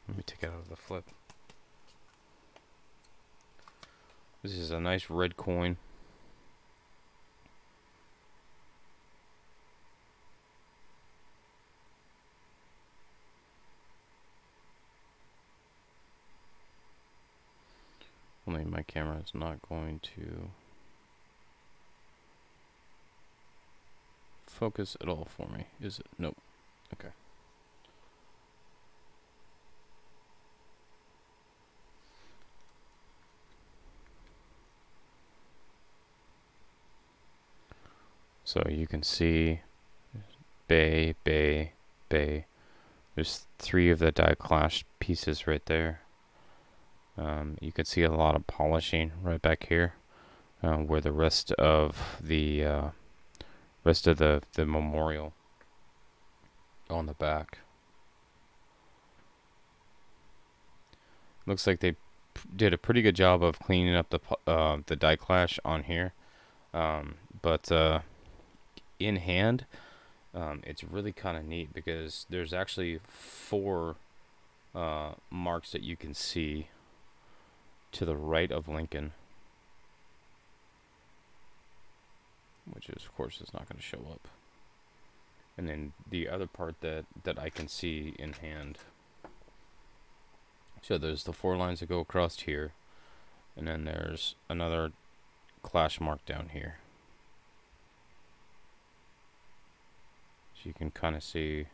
Let me take it out of the flip. This is a nice red coin. Only my camera is not going to focus at all for me, is it? Nope. Okay. So you can see bay, bay, bay. There's 3 of the die clash pieces right there. You can see a lot of polishing right back here, where the rest of the memorial on the back. Looks like they did a pretty good job of cleaning up the die clash on here, but in hand, it's really kind of neat because there's actually 4 marks that you can see to the right of Lincoln, which is, of course, is not going to show up. And then the other part that I can see in hand. So there's the 4 lines that go across here, and then there's another clash mark down here. So you can kind of see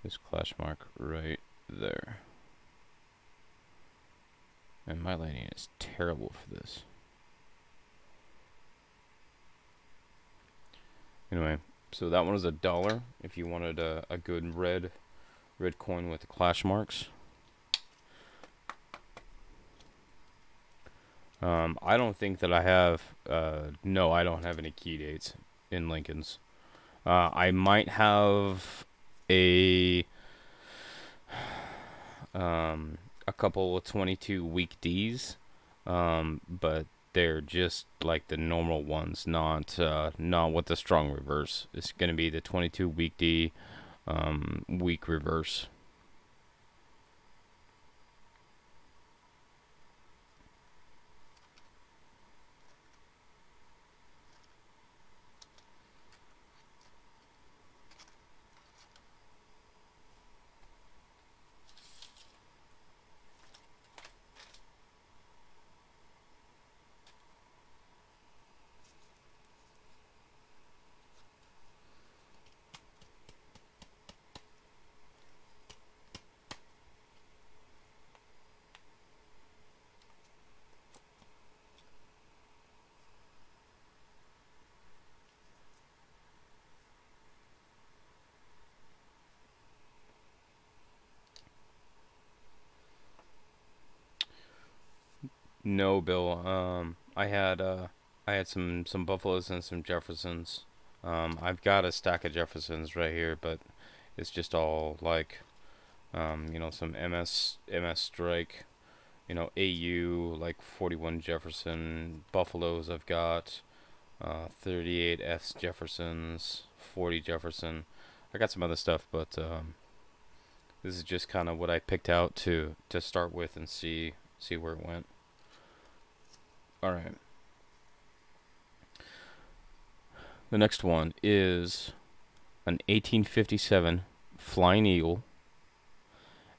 this clash mark right there. And my lighting is terrible for this. Anyway, so that one was $1 if you wanted a good red coin with the clash marks. I don't think that I have, no, I don't have any key dates in Lincoln's. I might have a couple of 22 week D's, but they're just like the normal ones, not with the strong reverse. It's going to be the 22 week D, weak reverse. No, Bill. I had some Buffaloes and some Jeffersons. I've got a stack of Jeffersons right here, but it's just all like some MS Strike, AU like 41 Jefferson Buffaloes. I've got 38 S Jeffersons, 40 Jefferson. I got some other stuff, but this is just kind of what I picked out to start with and see where it went. All right. The next one is an 1857 Flying Eagle,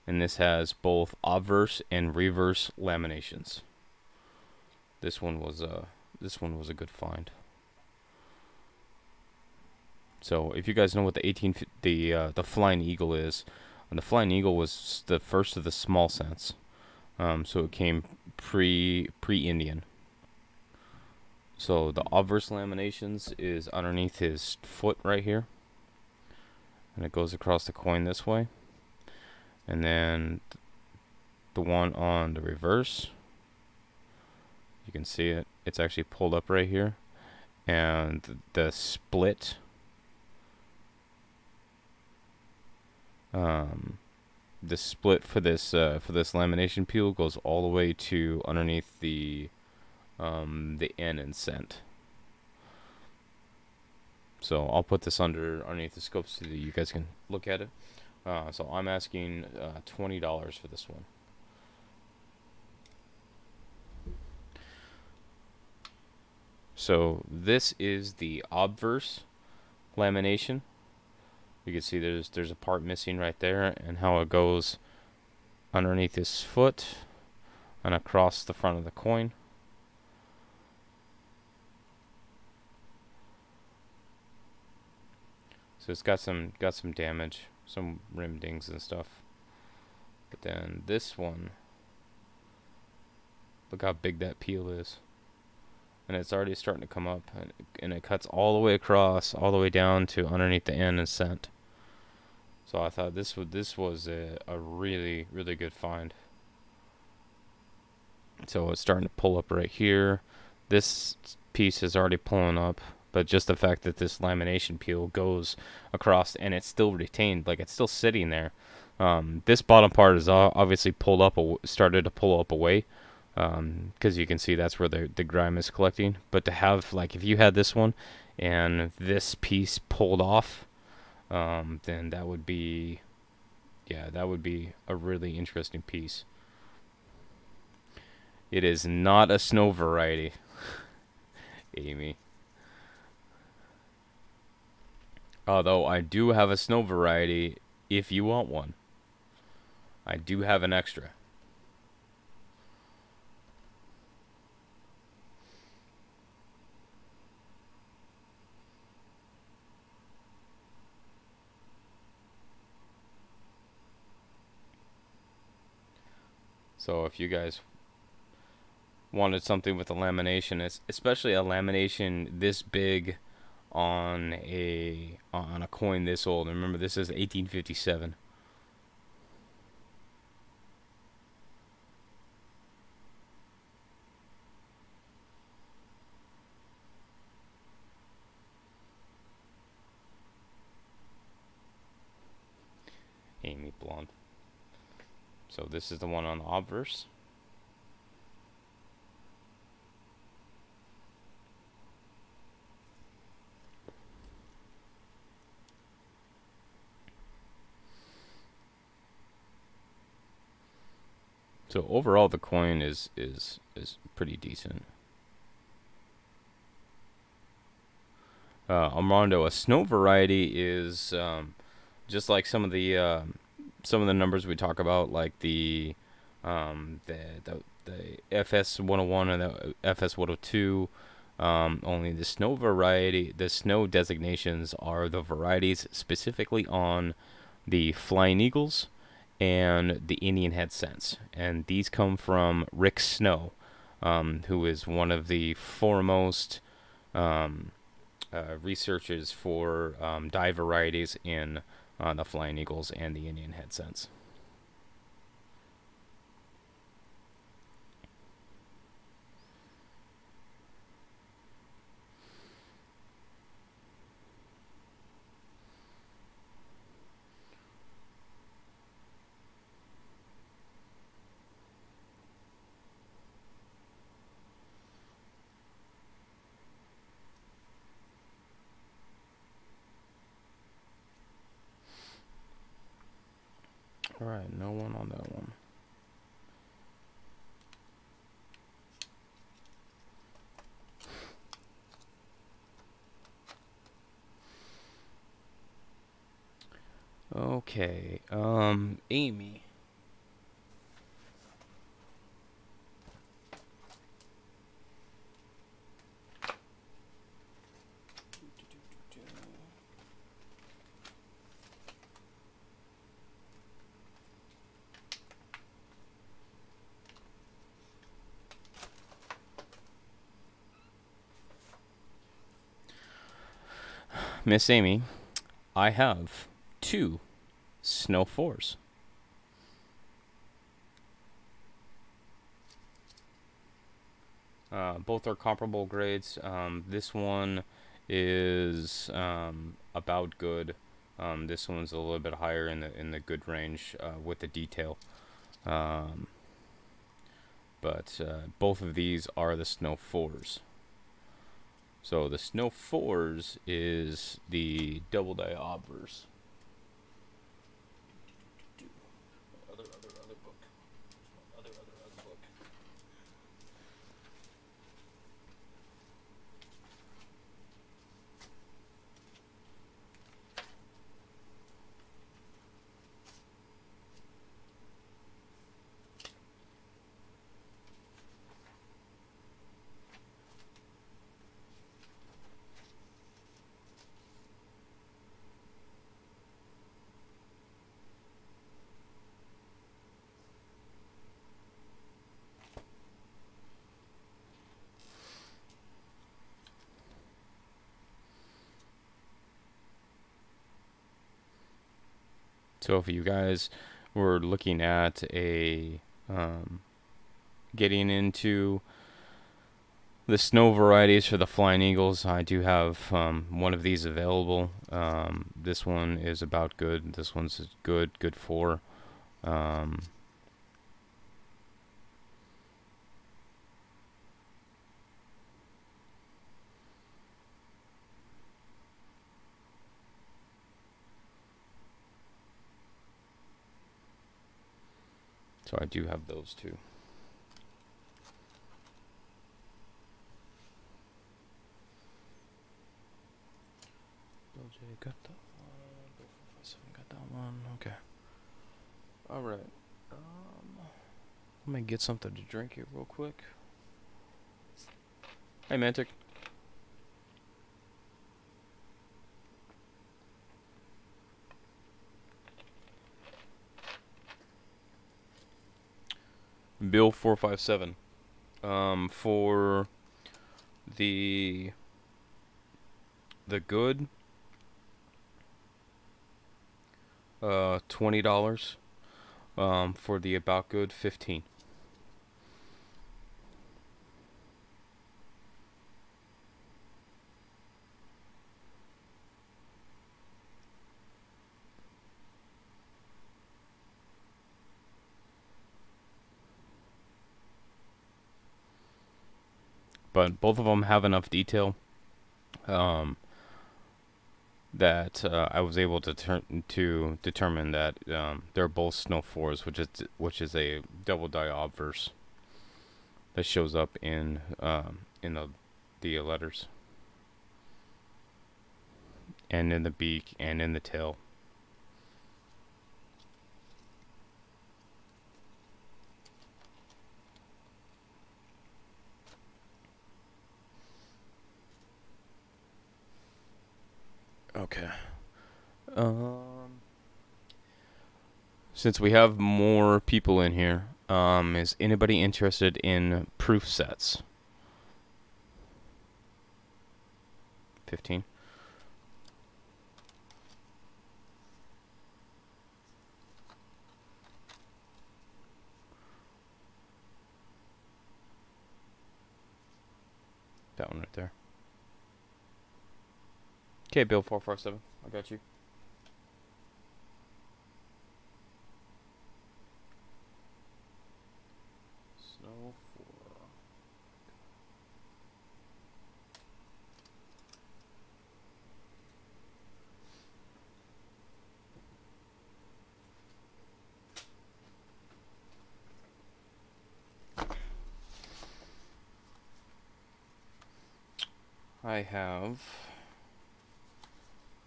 and this has both obverse and reverse laminations. This one was a good find. So if you guys know what the Flying Eagle is, and the Flying Eagle was the first of the small cents. So it came pre-Indian. So the obverse laminations is underneath his foot right here, and it goes across the coin this way. And then the one on the reverse, you can see it. It's actually pulled up right here, and the split. The split for this lamination peel goes all the way to underneath the N in cent. So I'll put this underneath the scope so that you guys can look at it. So I'm asking $20 for this one. So this is the obverse lamination. You can see there's a part missing right there, and how it goes underneath his foot and across the front of the coin. So it's got some damage, some rim dings and stuff. But then this one, look how big that peel is, and it's already starting to come up, and it cuts all the way across, all the way down to underneath the N and cent. So I thought this was a really good find. So it's starting to pull up right here. This piece is already pulling up, but just the fact that this lamination peel goes across and it's still retained, like it's still sitting there. This bottom part is obviously pulled up, started to pull up away, because you can see that's where the grime is collecting. But to have, like, if you had this one and this piece pulled off, then that would be, yeah, that would be a really interesting piece. It is not a snow variety, Amy. Although I do have a snow variety if you want one. I do have an extra. So if you guys wanted something with a lamination, especially a lamination this big on a coin this old. And remember, this is 1857. Amy Blonde. So this is the one on the obverse. So overall, the coin is pretty decent. Armando, a snow variety is just like some of the numbers we talk about, like the FS 101 and the FS 102. Only the snow variety, the snow designations are the varieties specifically on the Flying Eagles and the Indian Head Cents, and these come from Rick Snow, who is one of the foremost researchers for dye varieties in the Flying Eagles and the Indian Head Cents. right, no one on that one. Okay, Amy. Miss Amy, I have 2 Snow 4s. Both are comparable grades. This one is about good. This one's a little bit higher in the good range with the detail. Um, but both of these are the Snow 4s. So the Snow 4s is the double die obverse. Other book. Other book. So if you guys were looking at a getting into the snow varieties for the Flying Eagles, I do have one of these available. This one is about good. This one's good for. So I do have those two. Bill J got that one. Bill 457 got that one. Okay. All right. Let me get something to drink here real quick. Hey, Mantic. Bill 457. For the good, $20. For the about good, 15. But both of them have enough detail that I was able to determine that they're both Snow 4s, which is a double die obverse that shows up in the letters and in the beak and in the tail. Okay. Since we have more people in here, is anybody interested in proof sets? 15. That one right there. Okay, Bill 457. I got you. Snow 4. I have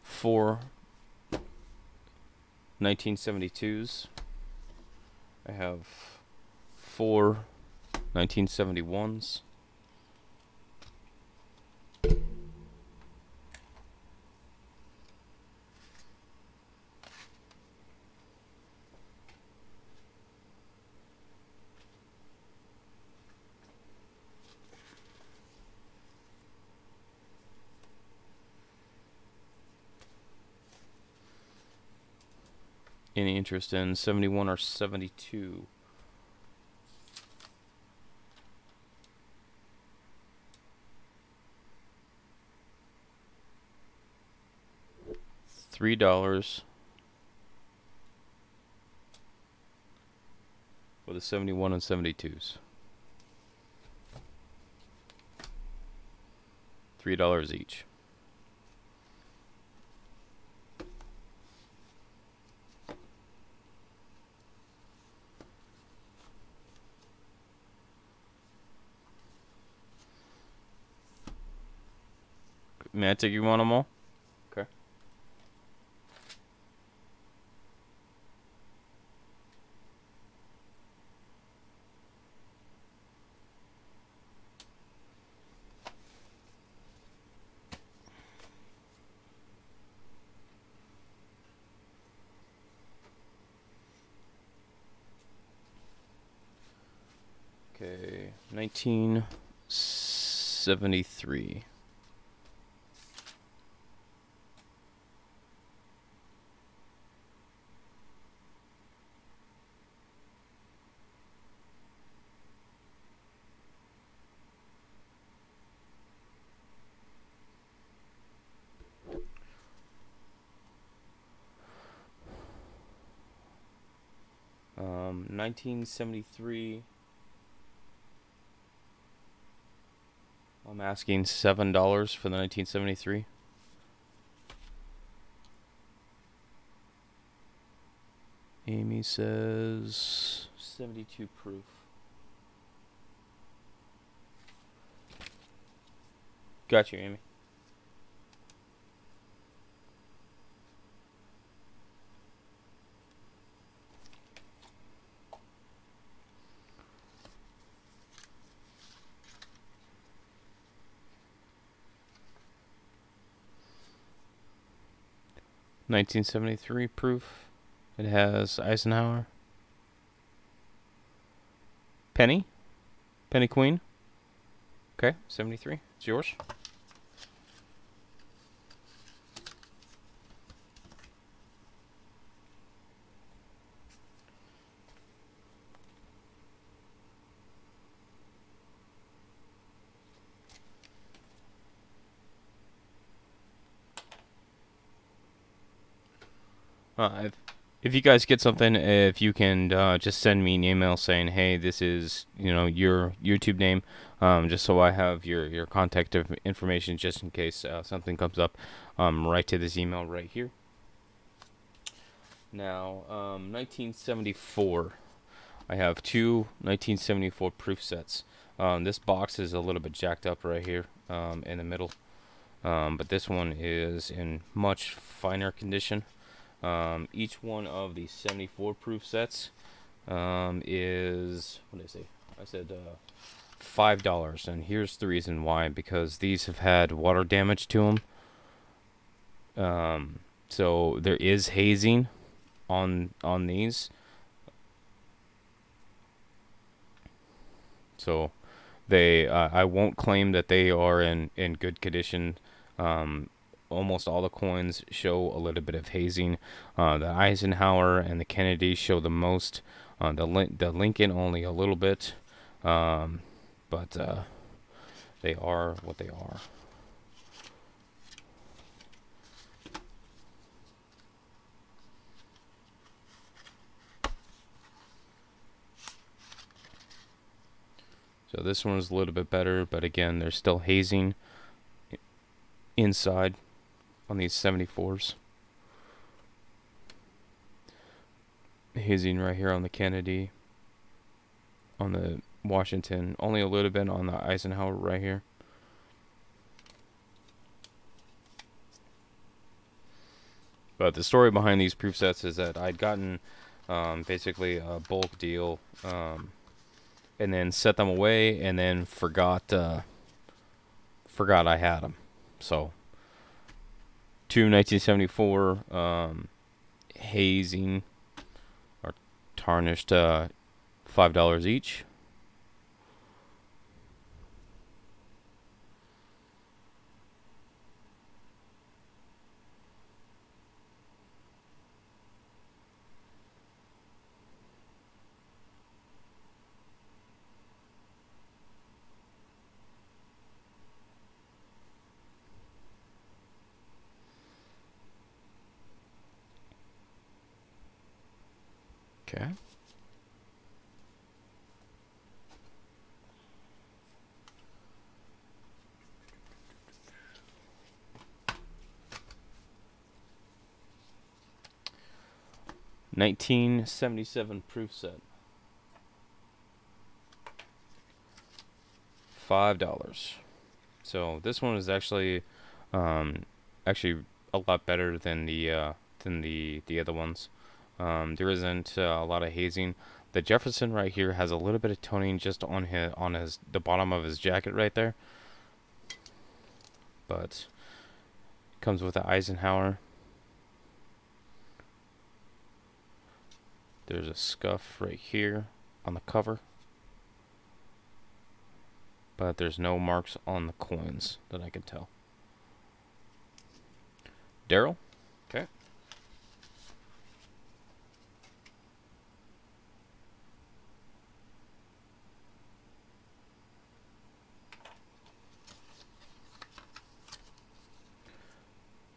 4 1972s. I have 4 1971s. Any interest in 71 or 72? $3 for the 71 and 72s. $3 each. May I take you on them all? Okay. Okay, 1973. Um, 1973. I'm asking $7 for the 1973. Amy says 72 proof. Got you, Amy. $1973 proof. It has Eisenhower. Penny? Penny Queen? Okay, 73. It's yours. If you guys get something, if you can just send me an email saying, hey, this is your YouTube name, just so I have your contact information just in case something comes up, right to this email right here. Now, 1974. I have 2 1974 proof sets. This box is a little bit jacked up right here in the middle, but this one is in much finer condition. Each one of these 74 proof sets is, what did I say? I said $5, and here's the reason why. Because these have had water damage to them, so there is hazing on these. So they, I won't claim that they are in good condition. Almost all the coins show a little bit of hazing. The Eisenhower and the Kennedy show the most. The Lincoln only a little bit, but they are what they are. So this one is a little bit better, but again, there's still hazing inside on these 74s. Hazing right here on the Kennedy, on the Washington, only a little bit on the Eisenhower right here. But the story behind these proof sets is that I'd gotten basically a bulk deal, and then set them away, and then forgot I had them. So, two 1974 hazing or tarnished $5 each. Okay. $1977 proof set. $5. So this one is um, actually a lot better than the other ones. There isn't a lot of hazing. The Jefferson right here has a little bit of toning just on his the bottom of his jacket right there, but comes with the Eisenhower. There's a scuff right here on the cover, but there's no marks on the coins that I can tell. Daryl? Okay.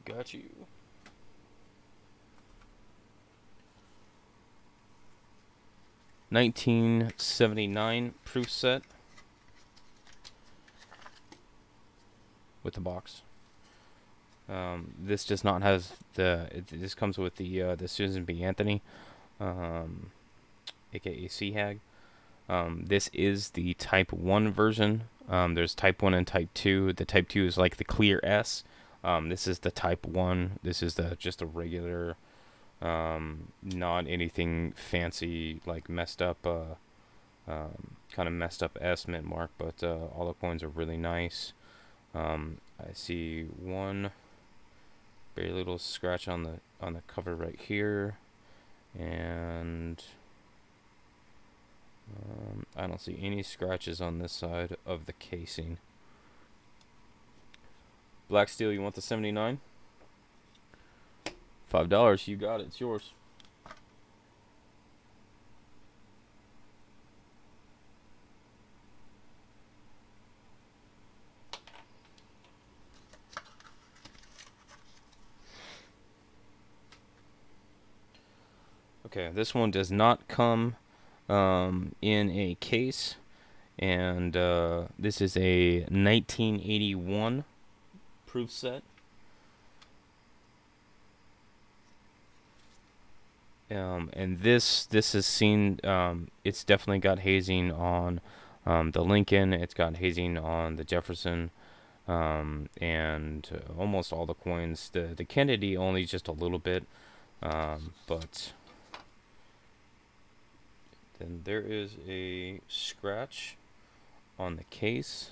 Got you. $1979 proof set with the box. This does not have this comes with the Susan B. Anthony, aka Seahag. This is the Type 1 version. There's Type 1 and Type 2. The Type 2 is like the clear S. This is the Type 1. This is just a regular, not anything fancy, like messed up, kind of messed up S mint mark, but all the coins are really nice. I see one very little scratch on the cover right here, and I don't see any scratches on this side of the casing. Black Steel, you want the 79? $5, you got it, it's yours. Okay, this one does not come in a case, and this is a 1981 proof set. And this is seen. It's definitely got hazing on the Lincoln. It's got hazing on the Jefferson, and almost all the coins. The Kennedy only just a little bit, but then there is a scratch on the case.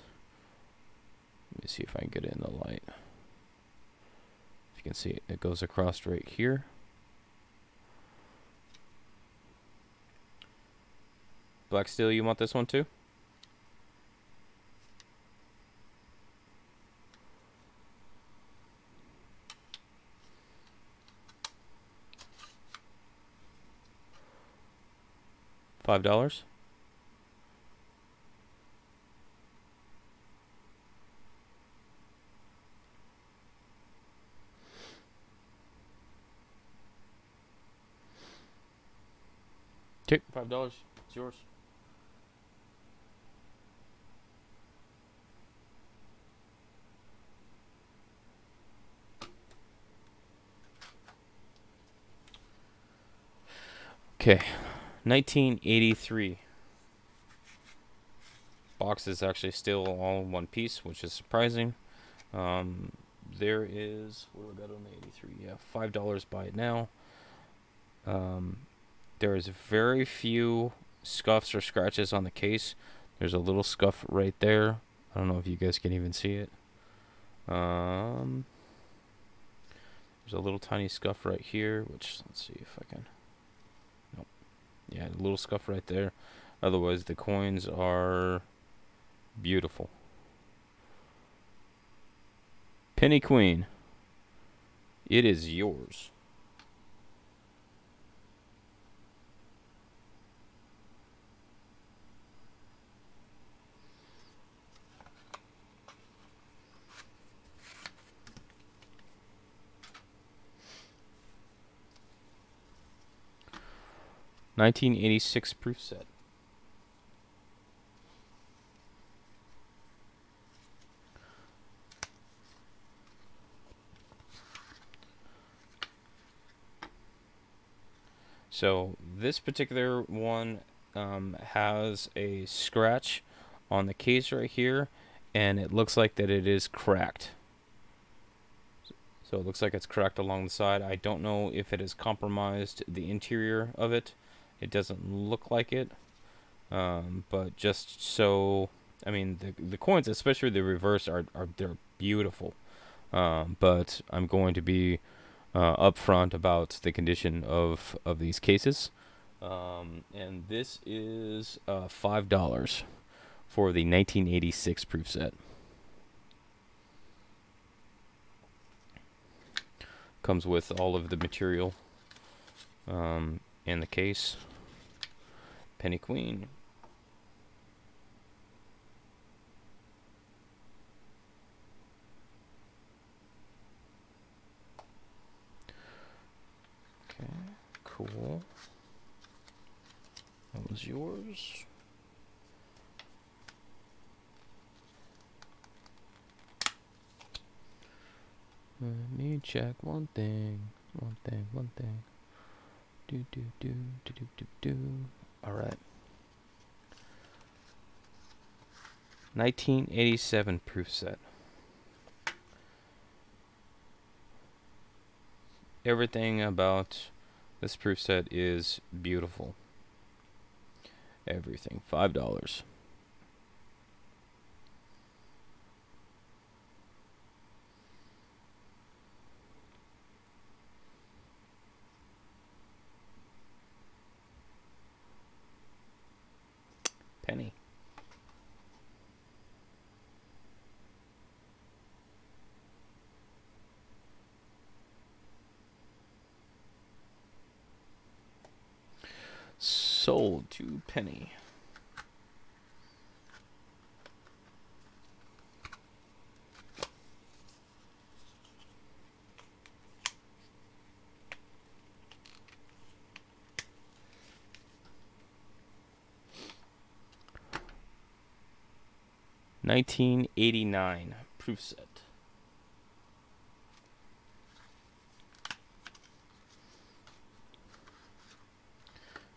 Let me see if I can get it in the light. If you can see it, it goes across right here. Black Steel, you want this one too? $5. Okay, $5. It's yours. Okay, 1983. Box is actually still all in one piece, which is surprising. there is, what do I got on the 83? Yeah, $5, buy it now. There is very few scuffs or scratches on the case. There's a little scuff right there. I don't know if you guys can even see it. There's a little tiny scuff right here, which, let's see if I can. Nope. Yeah, a little scuff right there. Otherwise, the coins are beautiful. Penny Queen, it is yours. $19.86 proof set. So this particular one has a scratch on the case right here, and it looks like that it is cracked. So it looks like it's cracked along the side. I don't know if it has compromised the interior of it. It doesn't look like it, but just so, I mean, the coins, especially the reverse, are they're beautiful. But I'm going to be upfront about the condition of these cases. And this is $5 for the 1986 proof set. Comes with all of the material in the case. Penny Queen. Okay, cool. That was yours. Let me check one thing. One thing. Do. Alright. 1987 proof set. Everything about this proof set is beautiful. Everything. $5. Penny. Sold to Penny. $19.89 proof set.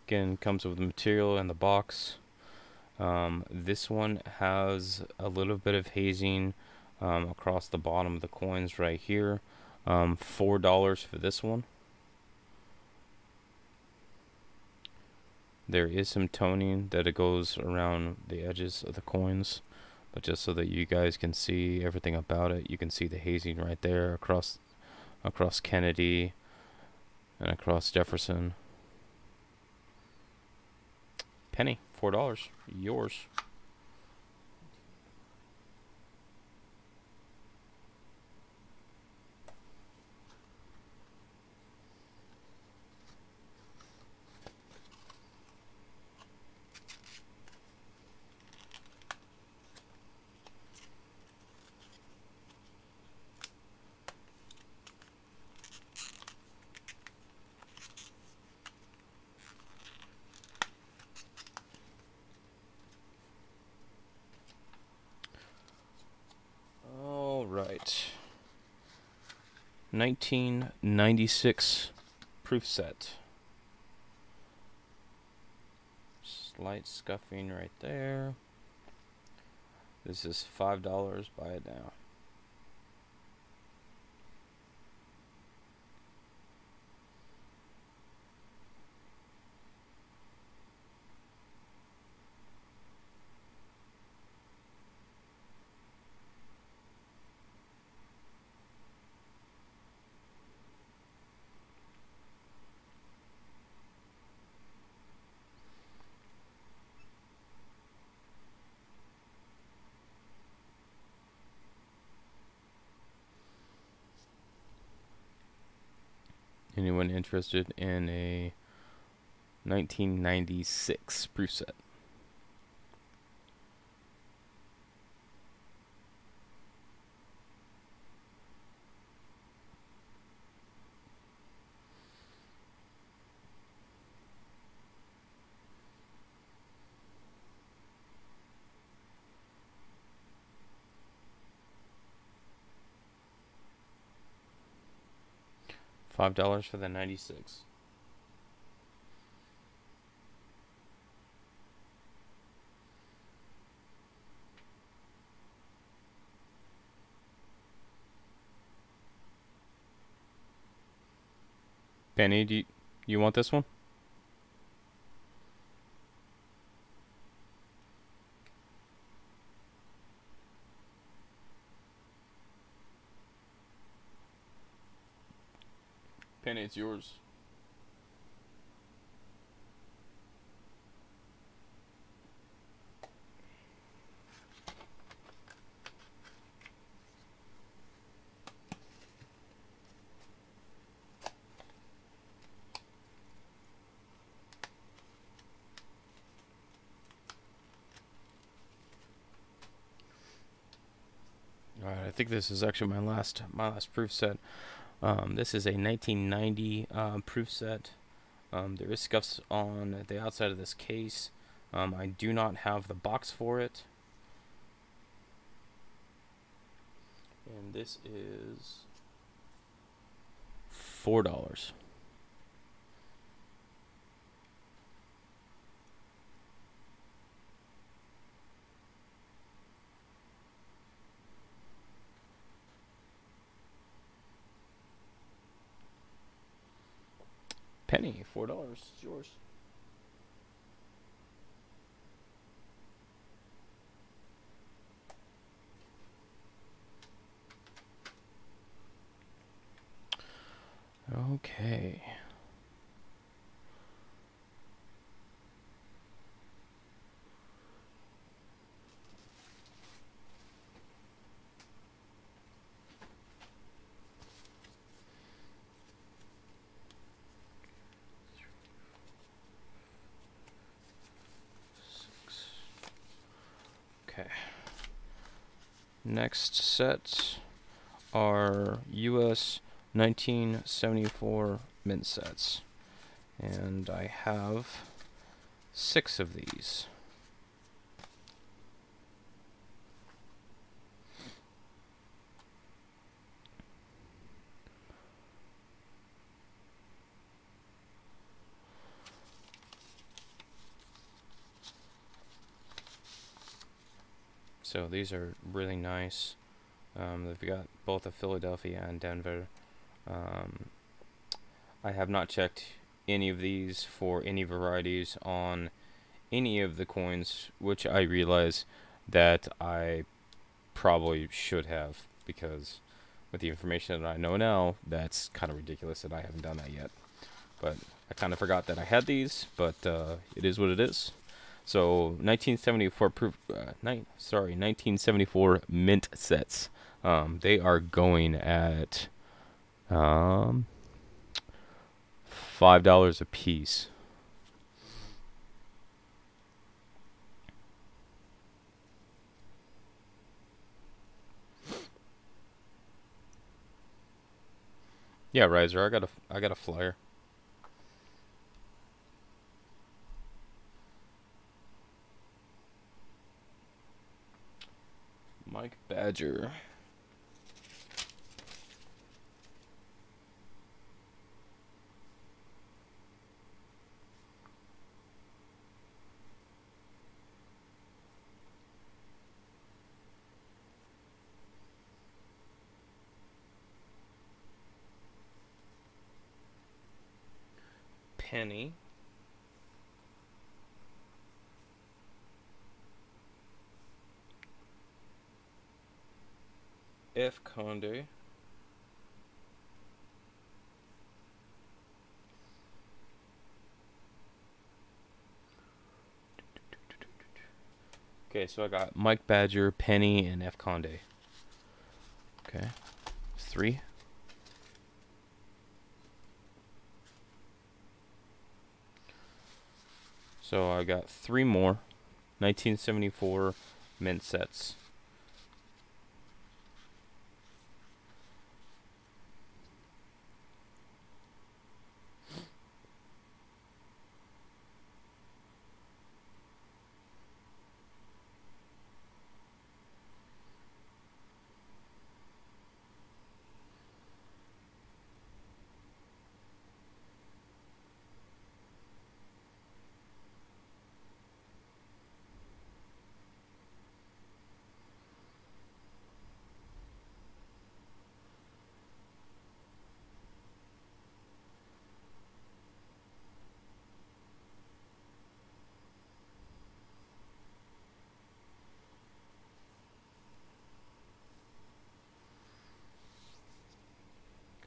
Again, comes with the material and the box. This one has a little bit of hazing across the bottom of the coins right here. $4 for this one. There is some toning that it goes around the edges of the coins, but just so that you guys can see everything about it, you can see the hazing right there across Kennedy and across Jefferson. Penny, $4, yours. Right. 1996 proof set. Slight scuffing right there. This is $5. Buy it now. Anyone interested in a 1996 proof set? $5 for the 96. Penny, do you want this one? Penny, it's yours. All right, I think this is actually my last proof set. This is a 1990 proof set. There is scuffs on the outside of this case. I do not have the box for it. And this is $4. Penny, $4. It's yours. Okay. Okay. Next set are US 1974 mint sets. And I have 6 of these. So these are really nice. They've got both a Philadelphia and Denver. I have not checked any of these for any varieties on any of the coins, which I realize that I probably should have, because with the information that I know now, that's kind of ridiculous that I haven't done that yet. But I kind of forgot that I had these, but it is what it is. So 1974 1974 mint sets. They are going at $5 a piece. Yeah, Riser, I got a flyer. Mike Badger. Penny. F. Conde. Okay, so I got Mike Badger, Penny, and F. Conde. Okay, 3. So I got three more 1974 mint sets.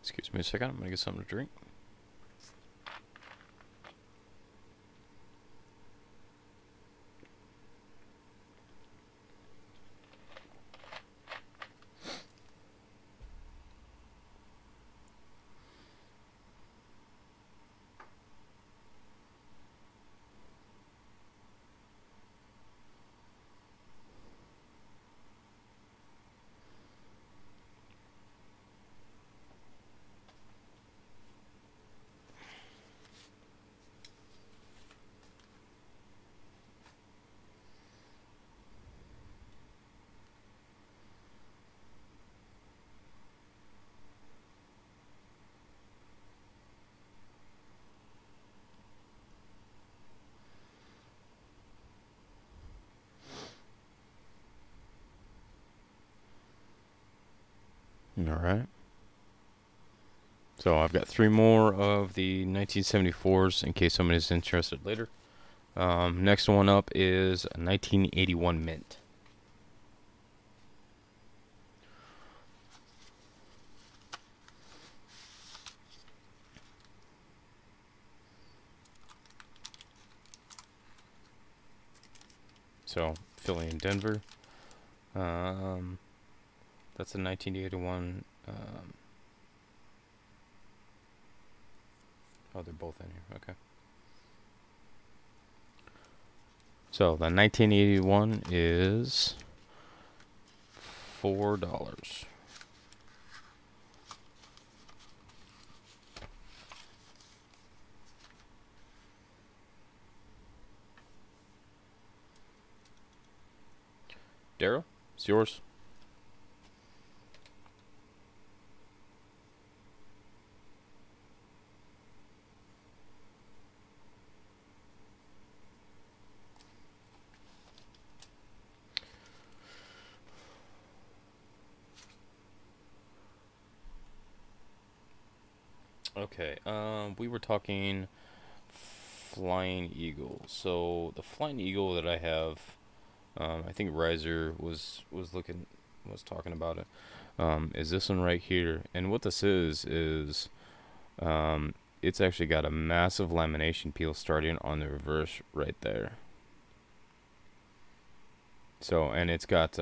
Excuse me a second, I'm gonna get something to drink. Alright. So I've got three more of the 1974s in case somebody's interested later. Next one up is a 1981 mint. So Philly and Denver. That's a 1981. Oh, they're both in here. Okay. So the 1981 is $4. Daryl, it's yours. Okay. We were talking Flying Eagle. So the Flying Eagle that I have, I think Riser was talking about it. Is this one right here? And what this is it's actually got a massive lamination peel starting on the reverse right there. So, and it's got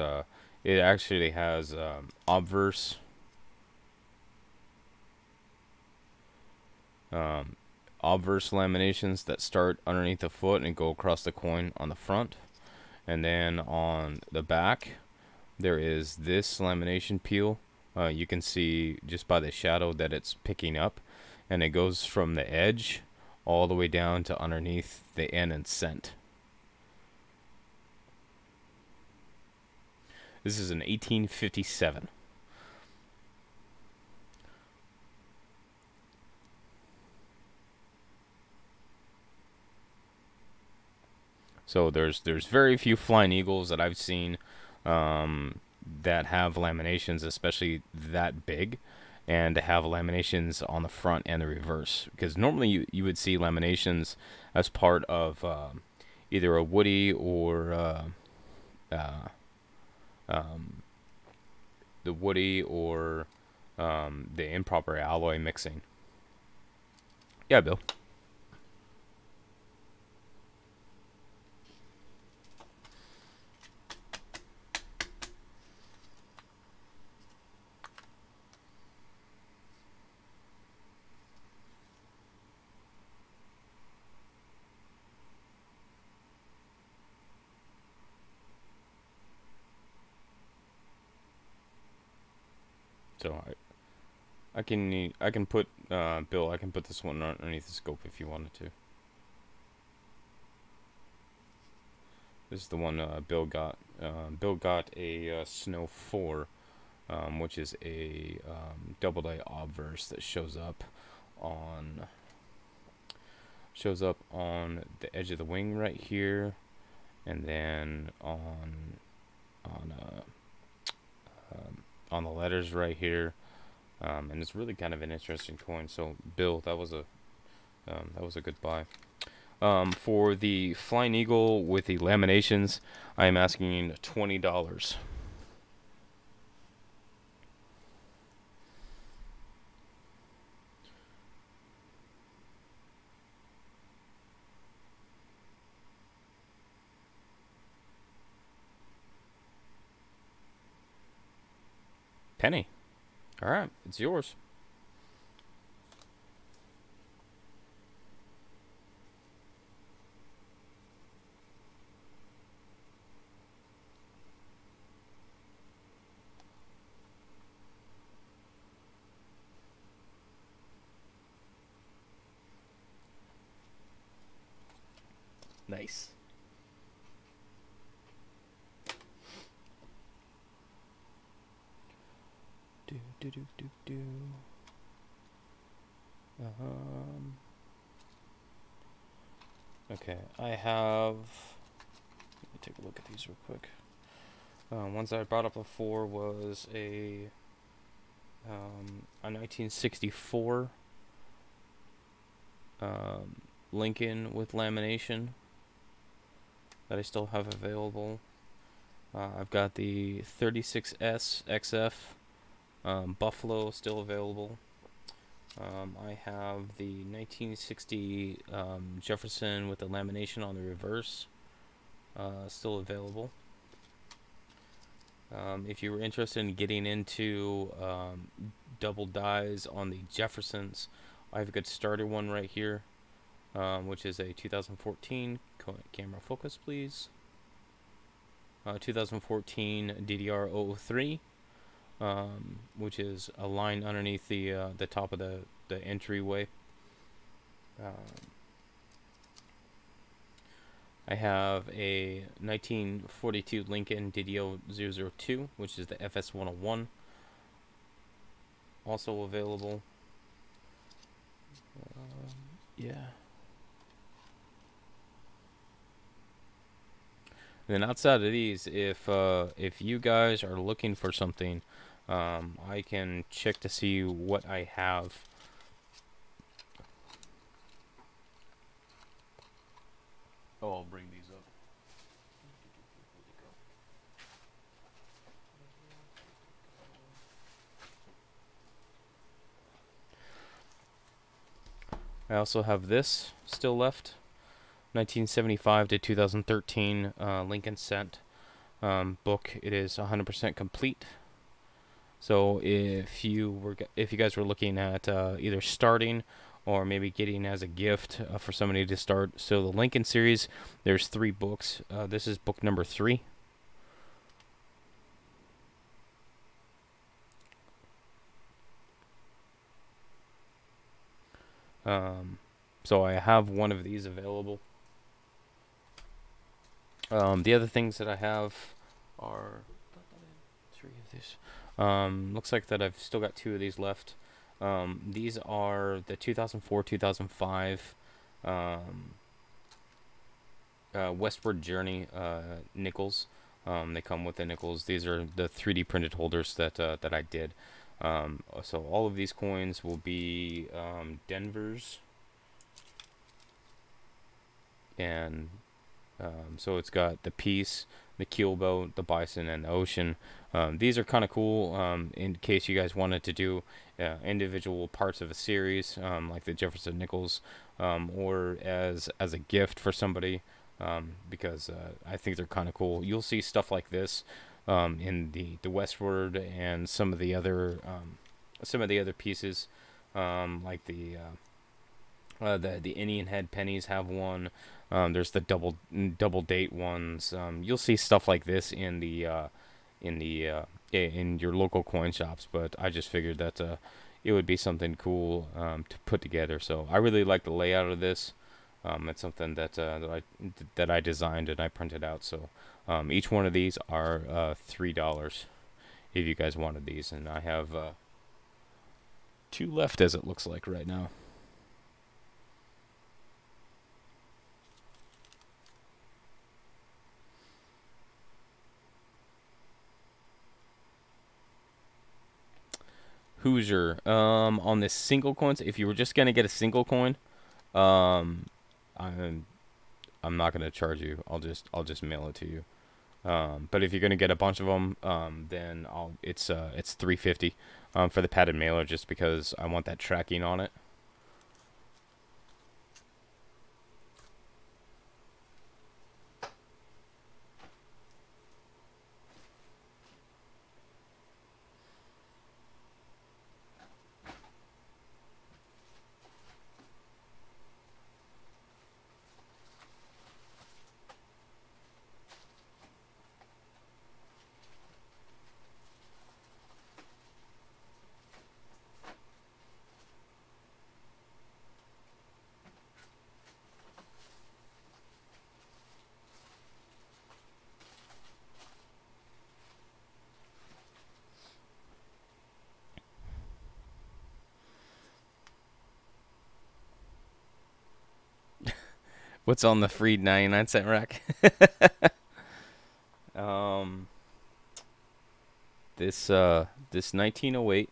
it actually has obverse obverse laminations that start underneath the foot and go across the coin on the front, and then on the back there is this lamination peel. You can see just by the shadow that it's picking up, and it goes from the edge all the way down to underneath the end and cent. This is an 1857. So there's very few Flying Eagles that I've seen that have laminations, especially that big, and to have laminations on the front and the reverse. Because normally you would see laminations as part of either a Woody or the Woody or the improper alloy mixing. Yeah, Bill. So I can put Bill. I can put this one underneath the scope if you wanted to. This is the one Bill got. Bill got a Snow 4, which is a double die obverse that shows up on the edge of the wing right here, and then on the letters right here, and it's really kind of an interesting coin. So Bill, that was a good buy. For the Flying Eagle with the laminations, I am asking $20. Penny. All right, it's yours. Nice. Do do do do do. Okay, I have. Let me take a look at these real quick. Ones that I brought up before was a 1964 Lincoln with lamination that I still have available. I've got the 36S XF Buffalo still available. I have the 1960 Jefferson with the lamination on the reverse still available. If you were interested in getting into double dies on the Jeffersons, I have a good starter one right here, which is a 2014. Camera focus, please. 2014 DDR-003, which is a line underneath the top of the entryway. I have a 1942 Lincoln DDO-002, which is the FS101, also available. Yeah. And then outside of these, if you guys are looking for something, I can check to see what I have. Oh, I'll bring these up. I also have this still left. 1975 to 2013 Lincoln Cent book. It is 100% complete. So if you guys were looking at either starting or maybe getting as a gift for somebody to start, so the Lincoln series, there's 3 books. This is book number 3. So I have one of these available. The other things that I have are 3 of these. Looks like that I've still got 2 of these left. These are the 2004-2005 Westward Journey nickels. They come with the nickels. These are the 3D printed holders that I did. So all of these coins will be Denver's, and so it's got the Peace, the Keelboat, the Bison, and the Ocean. These are kind of cool in case you guys wanted to do individual parts of a series, like the Jefferson Nickels, or as a gift for somebody, because I think they're kind of cool. You'll see stuff like this in the Westward and some of the other pieces, like the Indian Head pennies have one. There's the double date ones. You'll see stuff like this in the in your local coin shops, but I just figured that it would be something cool to put together. So I really like the layout of this. It's something that I designed and I printed out. So each one of these are $3 if you guys wanted these, and I have two left as it looks like right now. Hoosier. On this single coins, if you were just gonna get a single coin, um, I'm I'm not gonna charge you. I'll just mail it to you. But if you're gonna get a bunch of them, then it's $3.50 for the padded mailer, just because I want that tracking on it. What's on the free 99-cent rack? um, this 1908.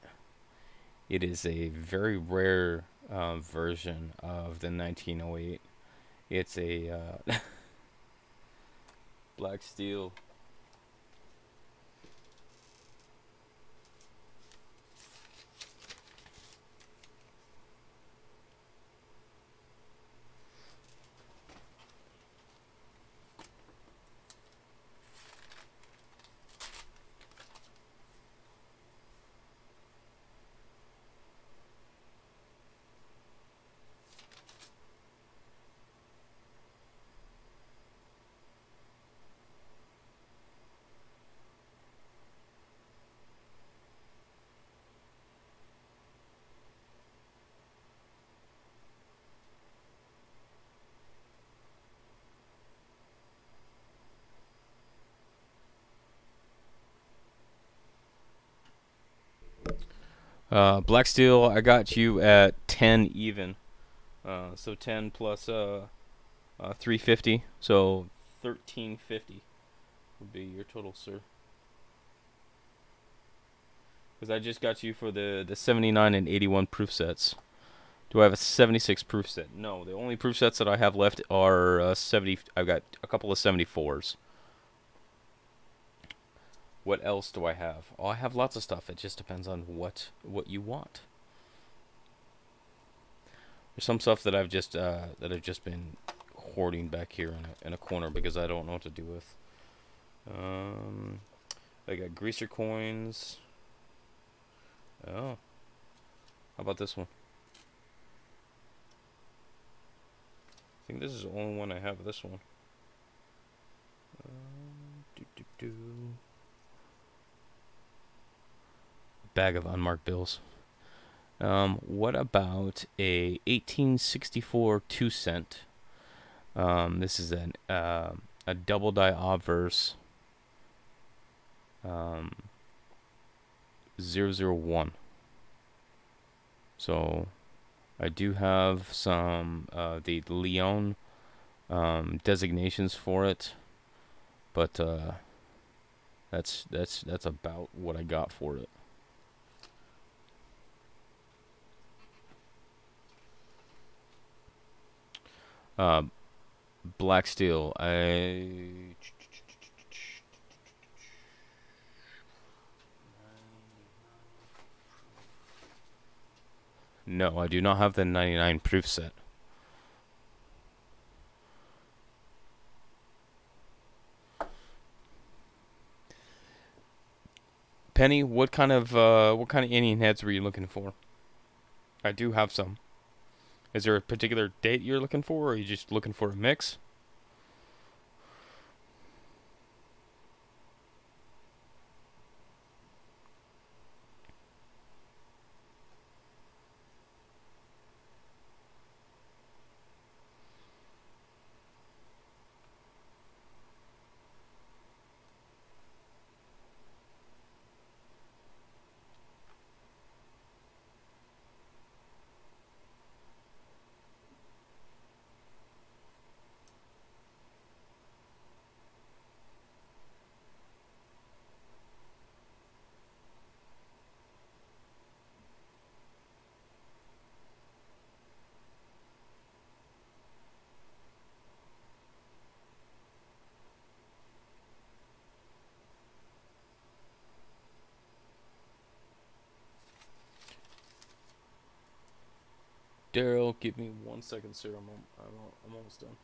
It is a very rare version of the 1908. It's a black steel. Black steel, I got you at 10 even. So 10 plus 350, so 1350 would be your total, sir. Because I just got you for the 79 and 81 proof sets. Do I have a 76 proof set? No, the only proof sets that I have left are 70. I've got a couple of 74s. What else do I have? Oh, I have lots of stuff. It just depends on what you want. There's some stuff that I've just been hoarding back here in a corner because I don't know what to do with. I got greaser coins. Oh, how about this one? I think this is the only one I have. This one. Bag of unmarked bills. What about a 1864 2-cent? This is a double die obverse 001. So I do have some the Leon designations for it, but that's about what I got for it. Black steel. No, I do not have the 99 proof set. Penny, what kind of Indian heads were you looking for? I do have some. Is there a particular date you're looking for, or are you just looking for a mix? Daryl, give me 1 second, sir. I'm almost done.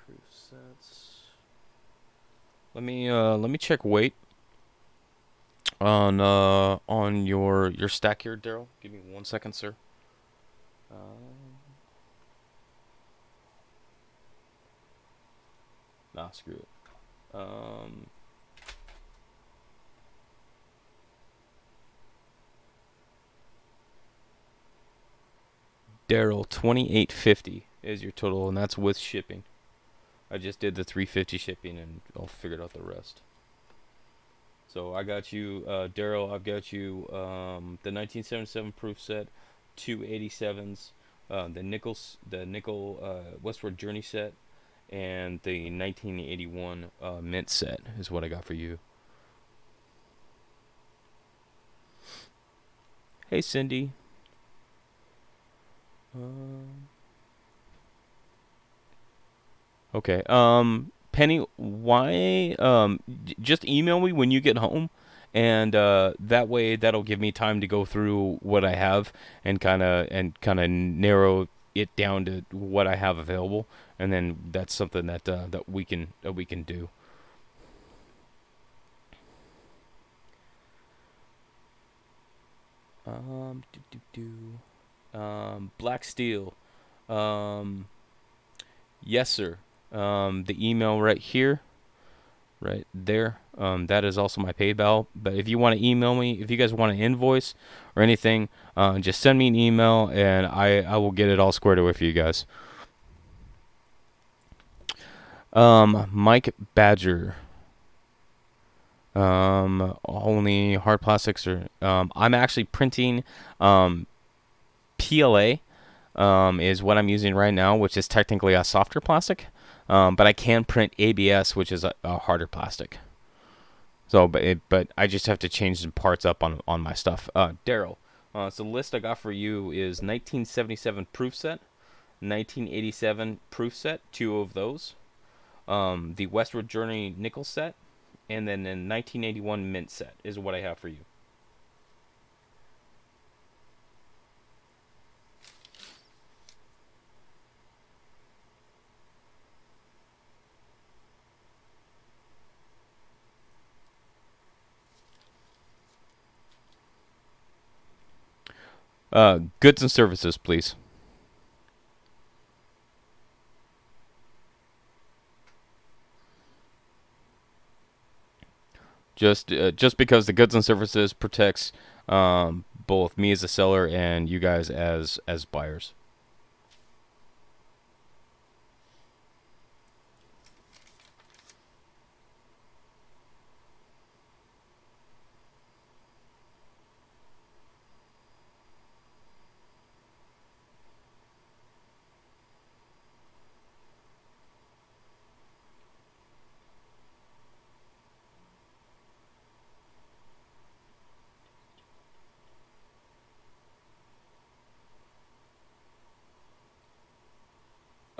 Proof sets. Let me check weight on your stack here, Daryl. Give me 1 second, sir. Nah, screw it. Daryl, 2850 is your total, and that's with shipping. I just did the 350 shipping, and I'll figure out the rest. So I got you, Daryl. I've got you the 1977 proof set, 287s, the nickel Westward Journey set, and the 1981 mint set is what I got for you. Hey, Cindy. Okay. Penny, why? Just email me when you get home, and that way that'll give me time to go through what I have and kind of narrow it down to what I have available, and then that's something that we can do. Black Steel. Um, yes, sir. The email right here, right there. That is also my PayPal. But if you want to email me, if you guys want an invoice or anything, just send me an email and I will get it all squared away for you guys. Mike Badger. Only hard plastics or I'm actually printing PLA is what I'm using right now, which is technically a softer plastic. But I can print ABS, which is a harder plastic. So, but I just have to change some parts up on my stuff. Daryl, so the list I got for you is 1977 proof set, 1987 proof set, two of those. The Westward Journey nickel set, and then the 1981 mint set is what I have for you. Goods and services, please. Just because the goods and services protects both me as a seller and you guys as buyers.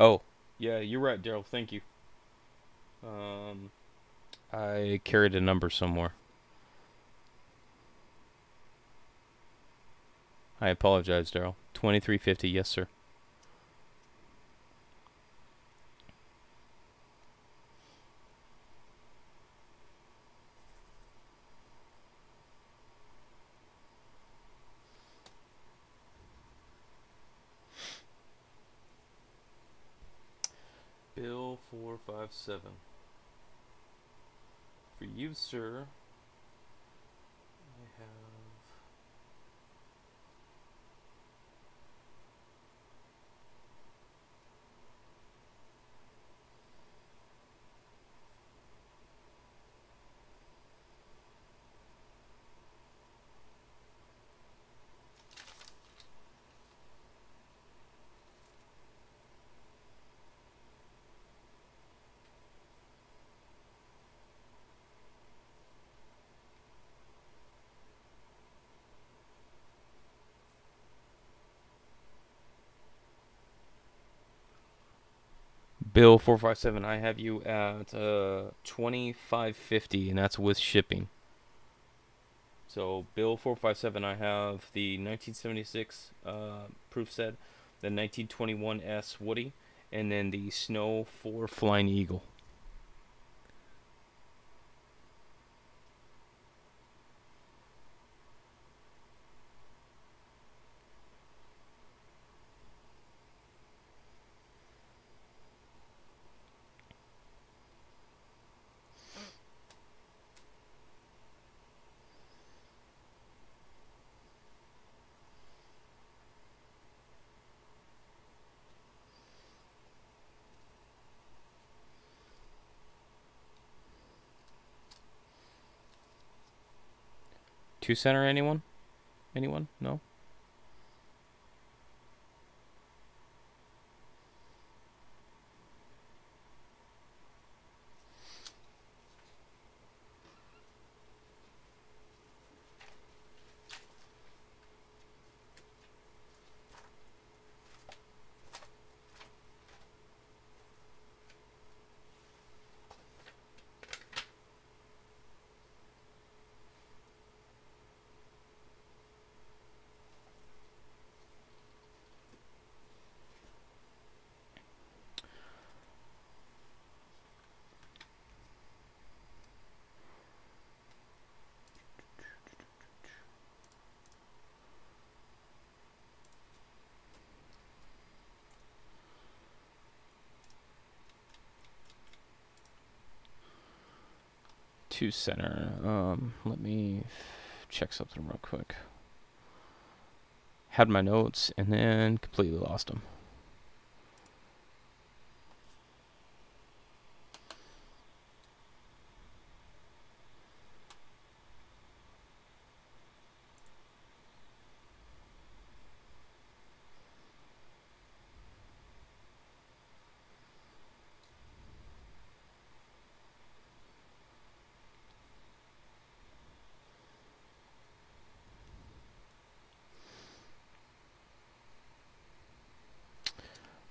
Oh, yeah, you're right, Daryl. Thank you. Um, I carried a number somewhere. I apologize, Daryl. 2350, yes, sir. Bill 457. For you, sir, I have. Bill 457, I have you at 2550, and that's with shipping. So Bill 457, I have the 1976 proof set, the 1921 S Woody, and then the Snow 4 Flying Eagle. Two center, anyone? Anyone? No? Two center. Let me check something real quick. Had my notes and then completely lost them.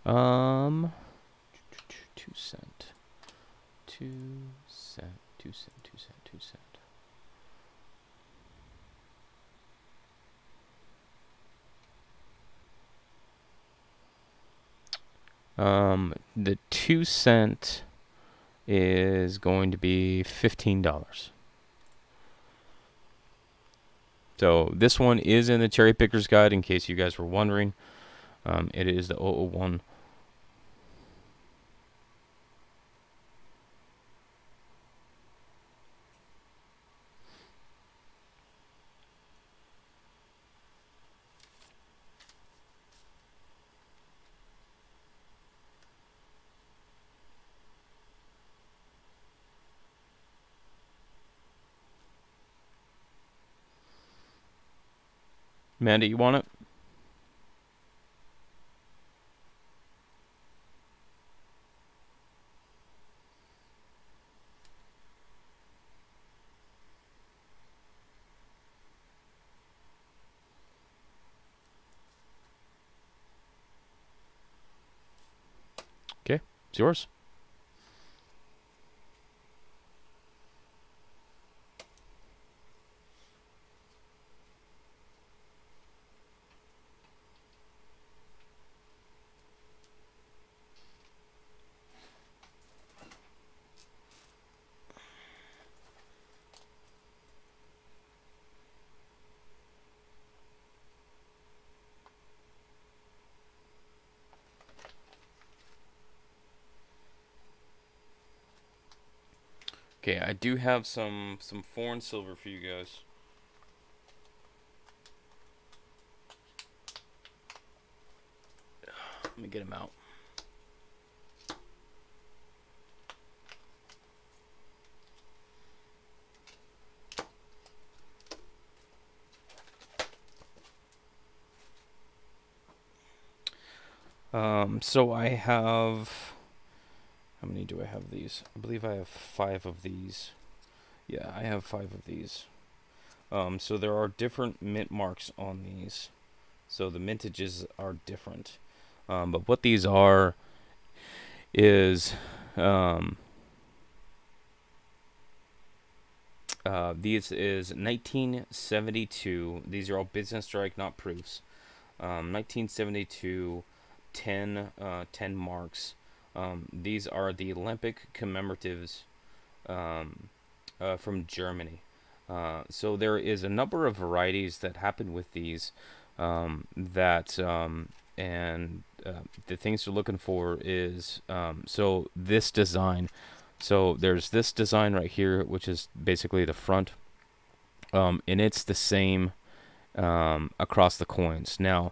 Um, 2 cent, 2 cent, 2 cent, 2 cent, 2 cent. The 2 cent is going to be $15. So this one is in the Cherry Picker's Guide, in case you guys were wondering. It is the 001. Amanda, you want it? Okay, it's yours. Okay, I do have some foreign silver for you guys. Let me get them out. So I have, how many do I have these? I believe I have 5 of these. Yeah, I have 5 of these. So there are different mint marks on these. So the mintages are different. But what these are is these is 1972. These are all business strike, not proofs. 1972, 10 marks. These are the Olympic commemoratives from Germany. So there is a number of varieties that happen with these that and the things you're looking for is so this design. So there's this design right here, which is basically the front, and it's the same across the coins. Now,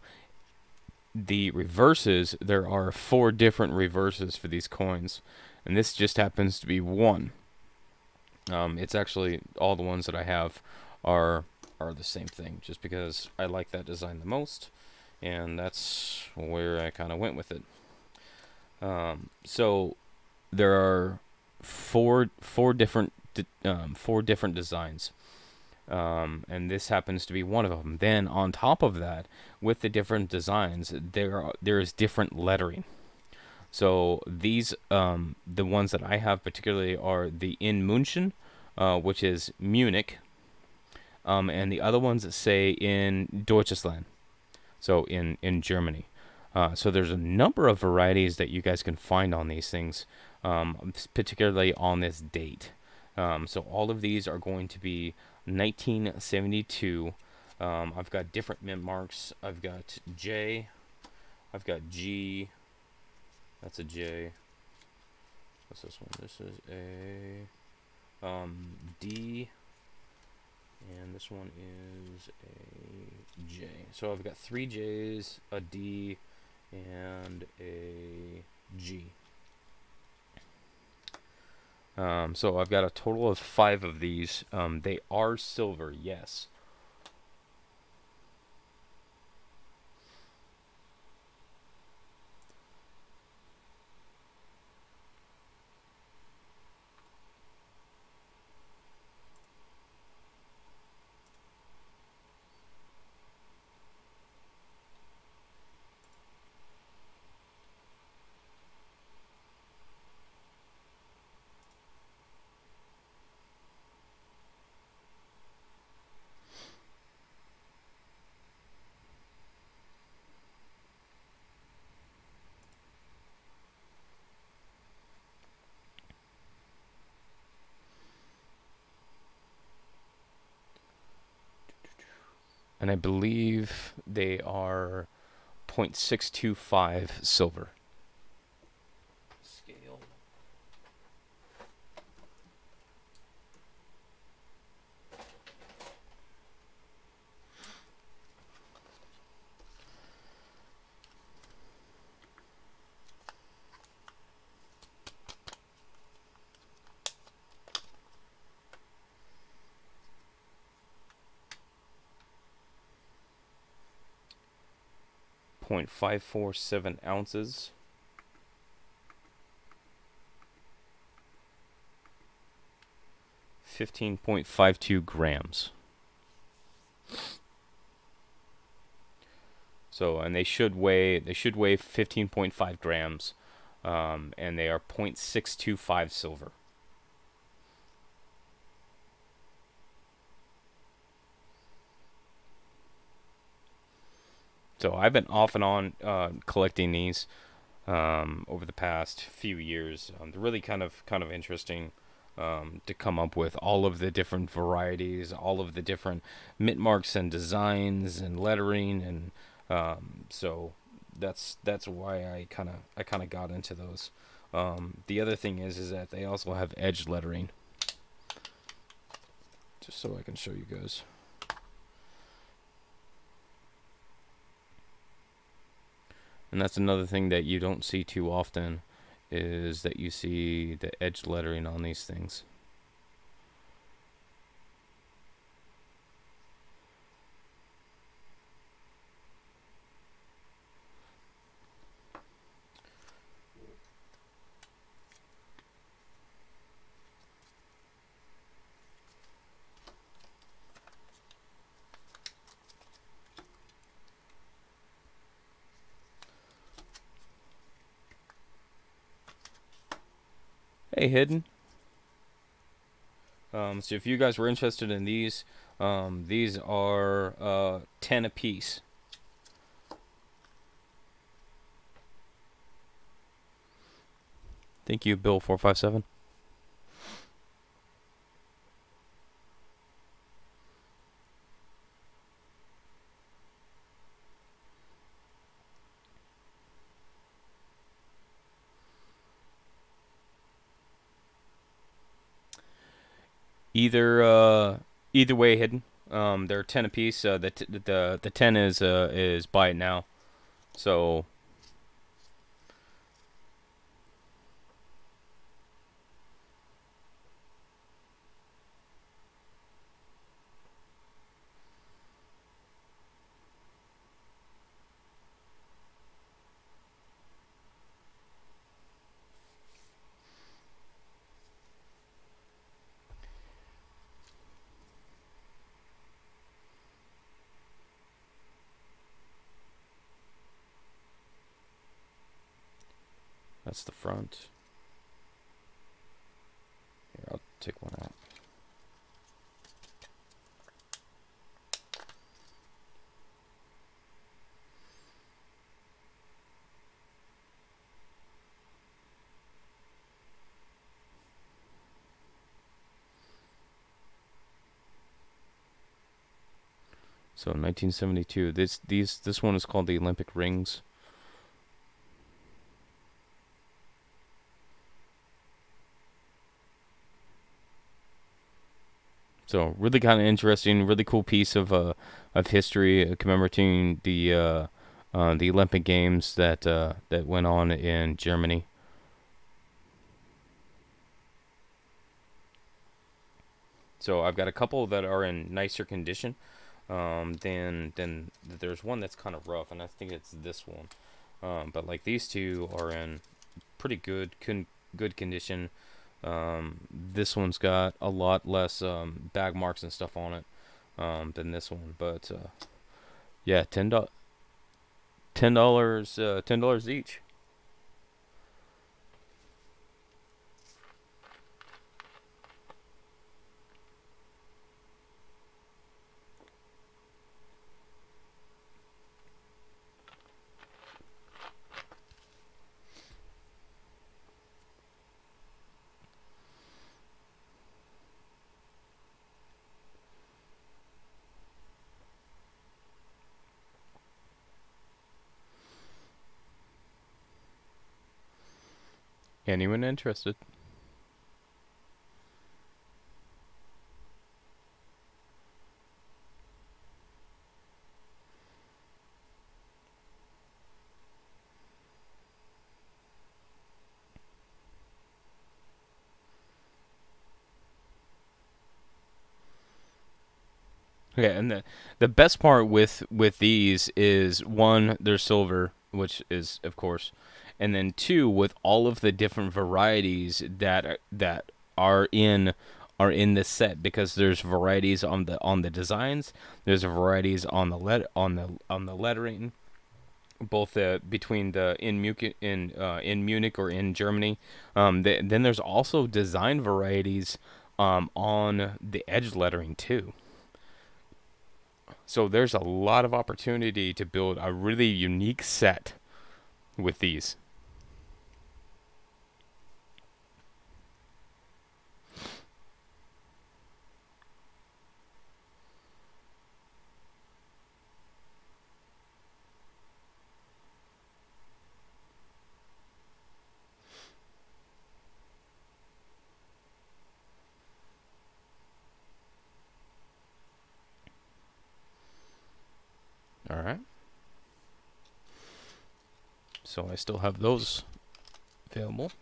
the reverses, there are 4 different reverses for these coins, and this just happens to be one. It's actually all the ones that I have are the same thing, just because I like that design the most, and that's where I kind of went with it. So there are four different designs, and this happens to be one of them. Then on top of that, with the different designs, there is different lettering. So these, the ones that I have particularly are the in München, which is Munich, and the other ones that say in Deutschland, so in Germany. So there's a number of varieties that you guys can find on these things, particularly on this date. So all of these are going to be 1972. I've got different mint marks. I've got J, I've got G, that's a J. What's this one? This is a D, and this one is a J. So I've got 3 J's, a D, and a G. So I've got a total of 5 of these. They are silver, yes. And I believe they are 0.625 silver. Scale. 0.547 ounces. 15.52 grams. So, and they should weigh 15.5 grams, and they are 0.625 silver. So I've been off and on collecting these over the past few years. They're really kind of interesting to come up with all of the different varieties, all of the different mint marks and designs and lettering, and so that's why I kind of got into those. The other thing is that they also have edge lettering, just so I can show you guys. And that's another thing that you don't see too often, is that you see the edge lettering on these things. Hey, Hidden. So if you guys were interested in these are 10 apiece. Thank you, Bill457. Either way, Hidden. They're 10 apiece. The 10 is buy it now. So that's the front. Here, I'll take one out. So 1972. This one is called the Olympic Rings. So really kind of interesting, really cool piece of history commemorating the Olympic Games that went on in Germany. So I've got a couple that are in nicer condition. Then there's one that's kind of rough, and I think it's this one. But like these two are in pretty good condition. This one's got a lot less bag marks and stuff on it than this one. But yeah, $10 each. Anyone interested? Okay, and the best part with these is one, they're silver, which is of course, and then two, with all of the different varieties that are in this set, because there's varieties on the designs, there's varieties on the lettering, both between the in Munich or in Germany. Then there's also design varieties on the edge lettering too. So there's a lot of opportunity to build a really unique set with these. All right. So I still have those available.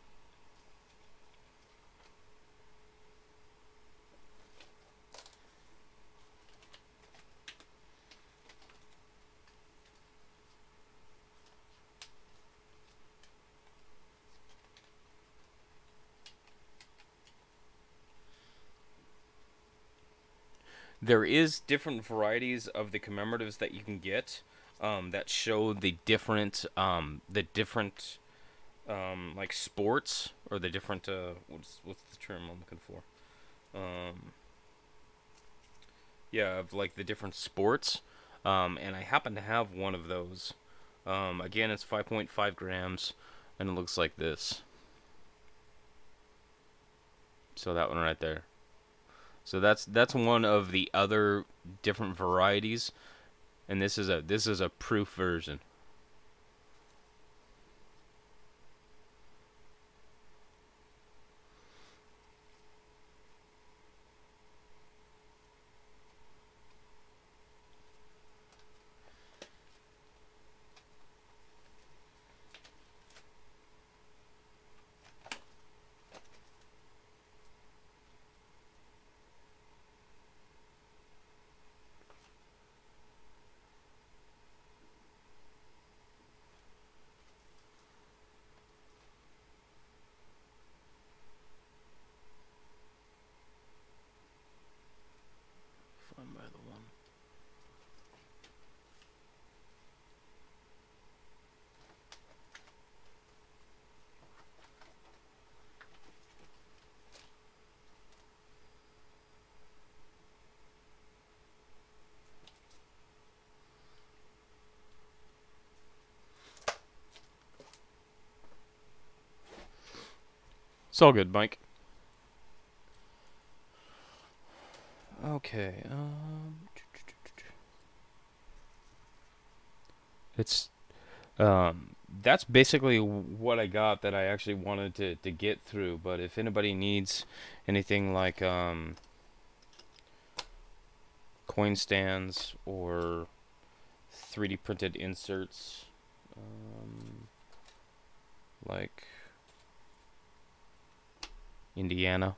There is different varieties of the commemoratives that you can get that show the different like sports or the different what's the term I'm looking for? Yeah, of like the different sports. And I happen to have one of those. Again, it's 5.5 grams, and it looks like this. So that one right there. So that's one of the other different varieties, and this is a proof version. Find by the one. It's all good, Mike. Okay. It's that's basically what I got that I actually wanted to get through. But if anybody needs anything like coin stands or 3D printed inserts, um, like Indiana.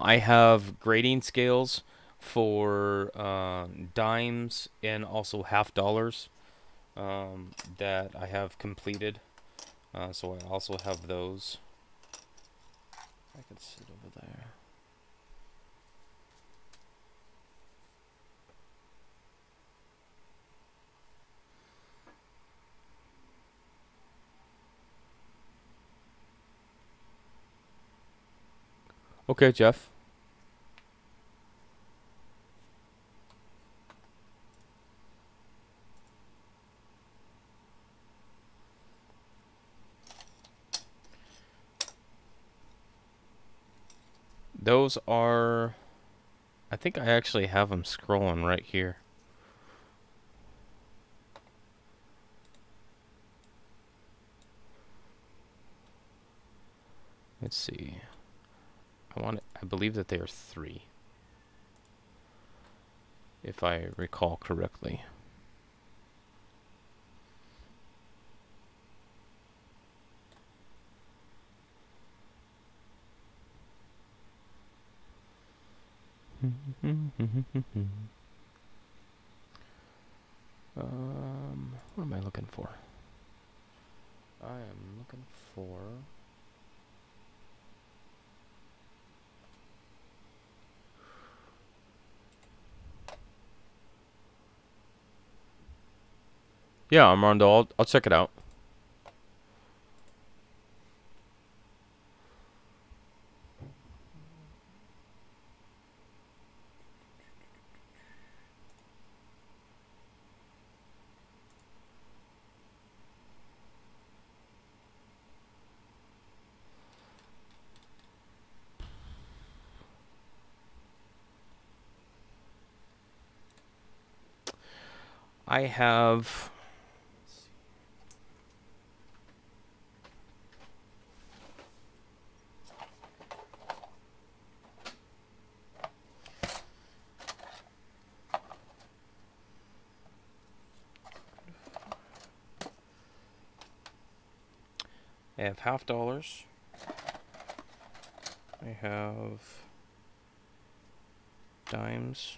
I have grading scales for dimes and also half dollars that I have completed. So I also have those. I can sit over there. Okay, Jeff. Those are... I think I actually have them scrolling right here. Let's see. I believe that they are 3, if I recall correctly. What am I looking for? I am looking for... Yeah, Armando, I'll check it out. I have... I have half dollars. I have dimes.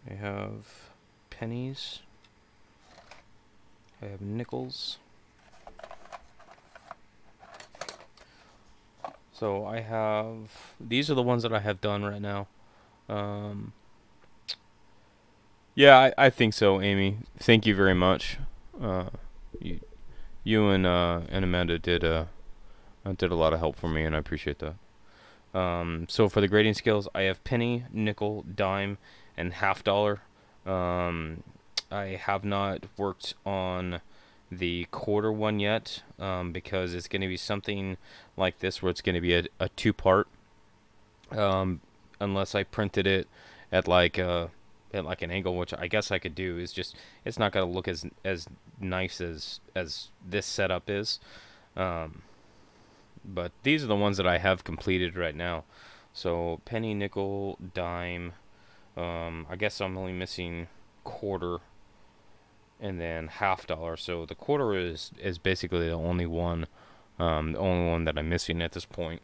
I have pennies. I have nickels. So these are the ones that I have done right now. Yeah, I think so, Amy. Thank you very much. Uh, you, you and Amanda did a lot of help for me, and I appreciate that. So for the grading scales, I have penny, nickel, dime, and half dollar. Um, I have not worked on the quarter one yet, because it's going to be something like this where it's going to be a two part. Um, unless I printed it at like an angle, which I guess I could do. Is just it's not going to look as nice as this setup is. Um, but these are the ones that I have completed right now. So penny, nickel, dime. I guess I'm only missing quarter and then half dollar. So the quarter is basically the only one that I'm missing at this point.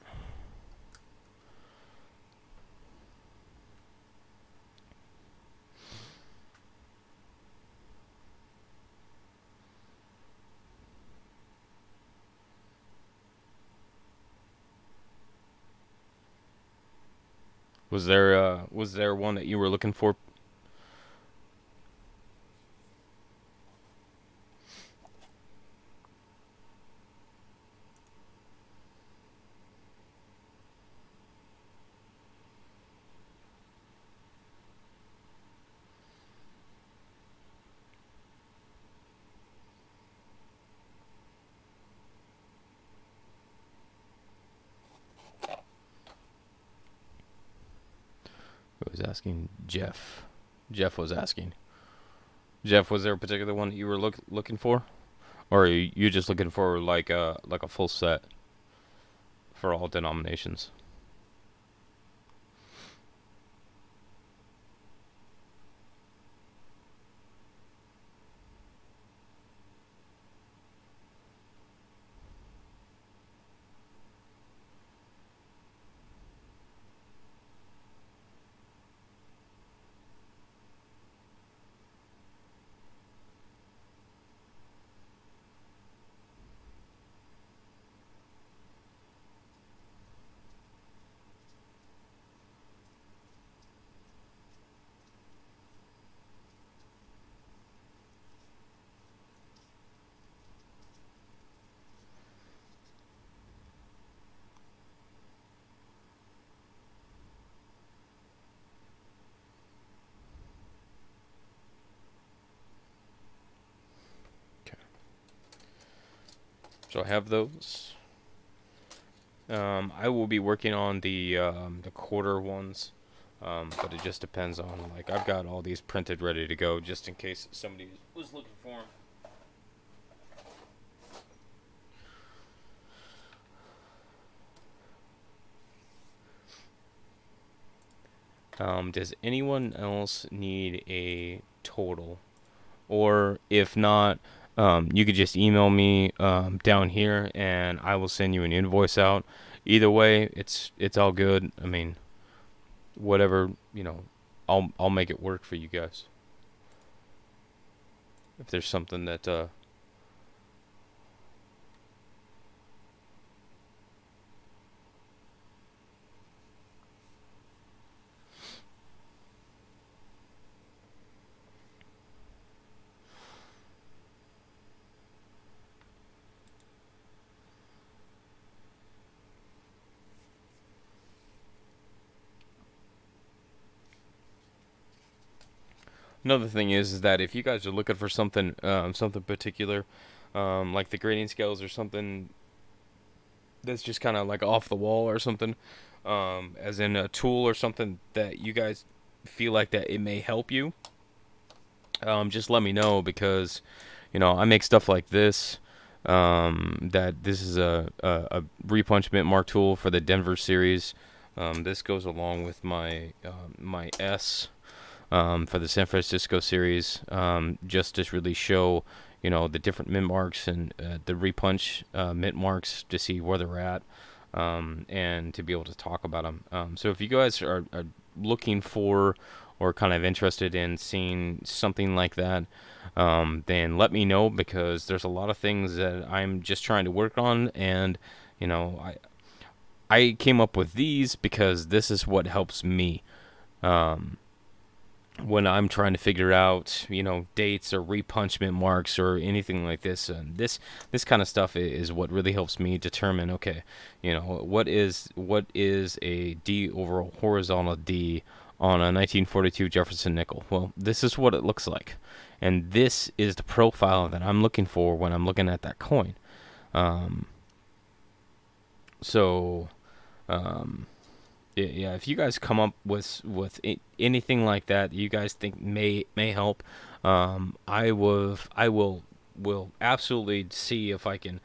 Was there one that you were looking for? Who was asking? Jeff. Jeff was asking. Jeff, was there a particular one that you were looking for, or are you just looking for like a full set for all denominations? Okay. So I have those. I will be working on the quarter ones, but it just depends on like I've got all these printed ready to go just in case somebody was looking for them. Does anyone else need a total? Or if not, you could just email me down here, and I will send you an invoice out. Either way, it's all good. I mean, whatever I'll make it work for you guys. If there's something that another thing is that if you guys are looking for something particular, like the grading scales or something that's just kind of like off the wall or something, as in a tool or something that you guys feel like that it may help you, just let me know because, I make stuff like this. That this is a repunch mint mark tool for the Denver series. This goes along with my S for the San Francisco series, just to really show the different mint marks and the repunch mint marks to see where they're at, and to be able to talk about them. So if you guys are looking for or kind of interested in seeing something like that, then let me know because there's a lot of things that I'm just trying to work on, and I came up with these because this is what helps me. Um, when I'm trying to figure out, dates or repunchment marks or anything like this. And this kind of stuff is what really helps me determine, okay, what is a D over a horizontal D on a 1942 Jefferson nickel? Well, this is what it looks like, and this is the profile that I'm looking for when I'm looking at that coin. Um, so. Um, yeah, if you guys come up with anything like that you guys think may help, I will absolutely see if I can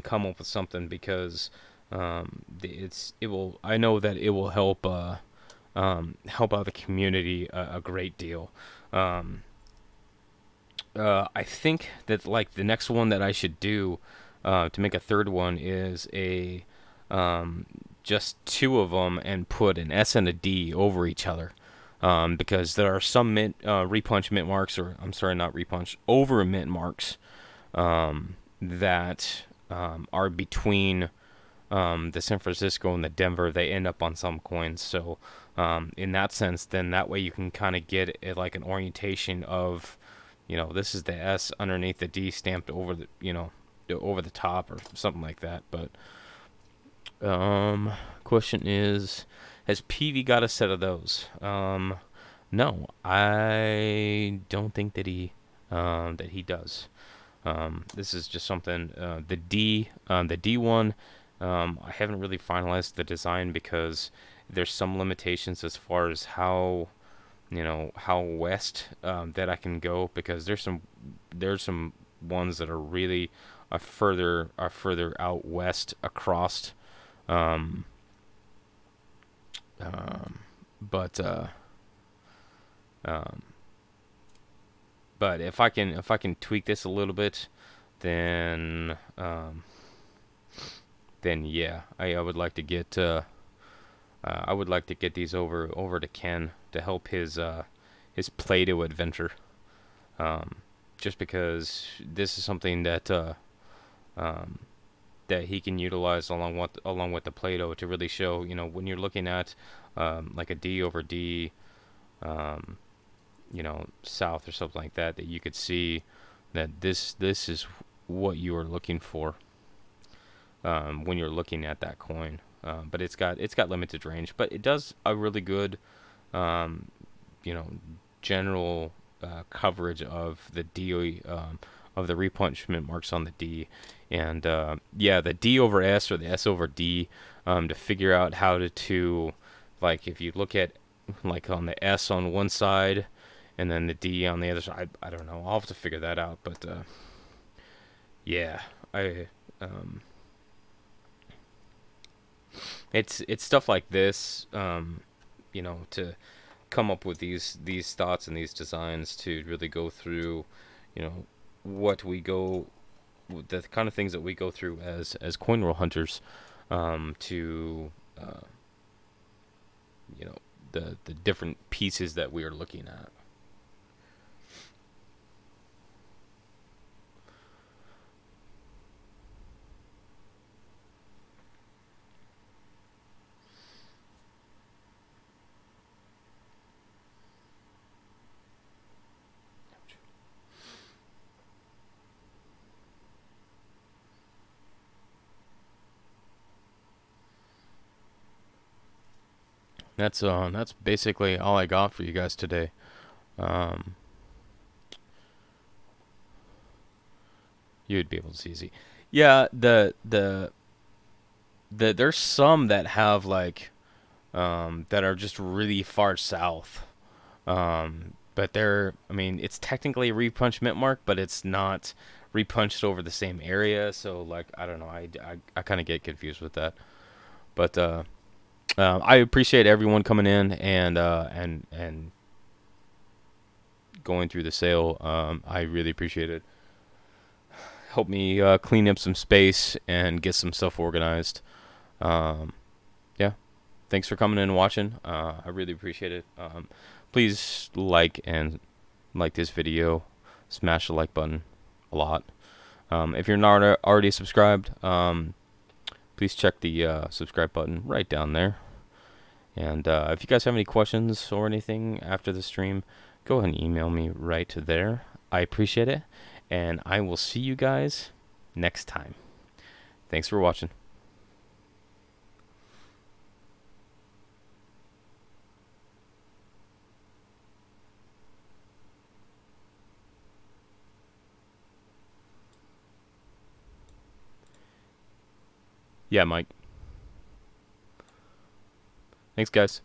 come up with something, because it will, I know that it will help out the community a great deal. Um, I think that, like, the next one that I should do, to make a third one, is a um, just two of them and put an S and a D over each other. Because there are some repunch mint marks, or I'm sorry, not repunch, over mint marks, that are between the San Francisco and the Denver. They end up on some coins. So in that sense, then that way you can kind of get it like an orientation of, this is the S underneath the D stamped over over the top or something like that. But question is, has PV got a set of those? No, I don't think that he does. This is just something. The D one. I haven't really finalized the design, because there's some limitations as far as how west that I can go, because there's some ones that are really further out west across. Um, um, but um, but if I can tweak this a little bit, then yeah, I would like to get these over to Ken to help his Play-Doh adventure. Um, just because this is something um, that he can utilize along with the Play-Doh to really show, when you're looking at like a D over D, um, south or something like that, that you could see that this is what you are looking for when you're looking at that coin. But it's got limited range, but it does a really good um, you know general coverage of the D, of the repunchment marks on the D. And yeah, the D over S or the S over D, to figure out how to, like, if you look at, like, on the S on one side and then the D on the other side. I don't know. I'll have to figure that out. But yeah, I it's stuff like this, to come up with these thoughts and these designs, to really go through, you know, what we go, the kind of things that we go through as coin roll hunters, to you know the different pieces that we are looking at. That's basically all I got for you guys today. Um, you'd be able to see easy. Yeah, there's some that have, like, that are just really far south. But I mean, it's technically a repunch mint mark, but it's not repunched over the same area. So, like, I don't know. I kind of get confused with that. But I appreciate everyone coming in and going through the sale. I really appreciate it. Help me clean up some space and get some stuff organized. Um, yeah, thanks for coming in and watching. I really appreciate it. Please like this video, smash the like button a lot. If you're not already subscribed, please check the subscribe button right down there. And if you guys have any questions or anything after the stream, go ahead and email me right there. I appreciate it. And I will see you guys next time. Thanks for watching. Yeah, Mike. Thanks, guys.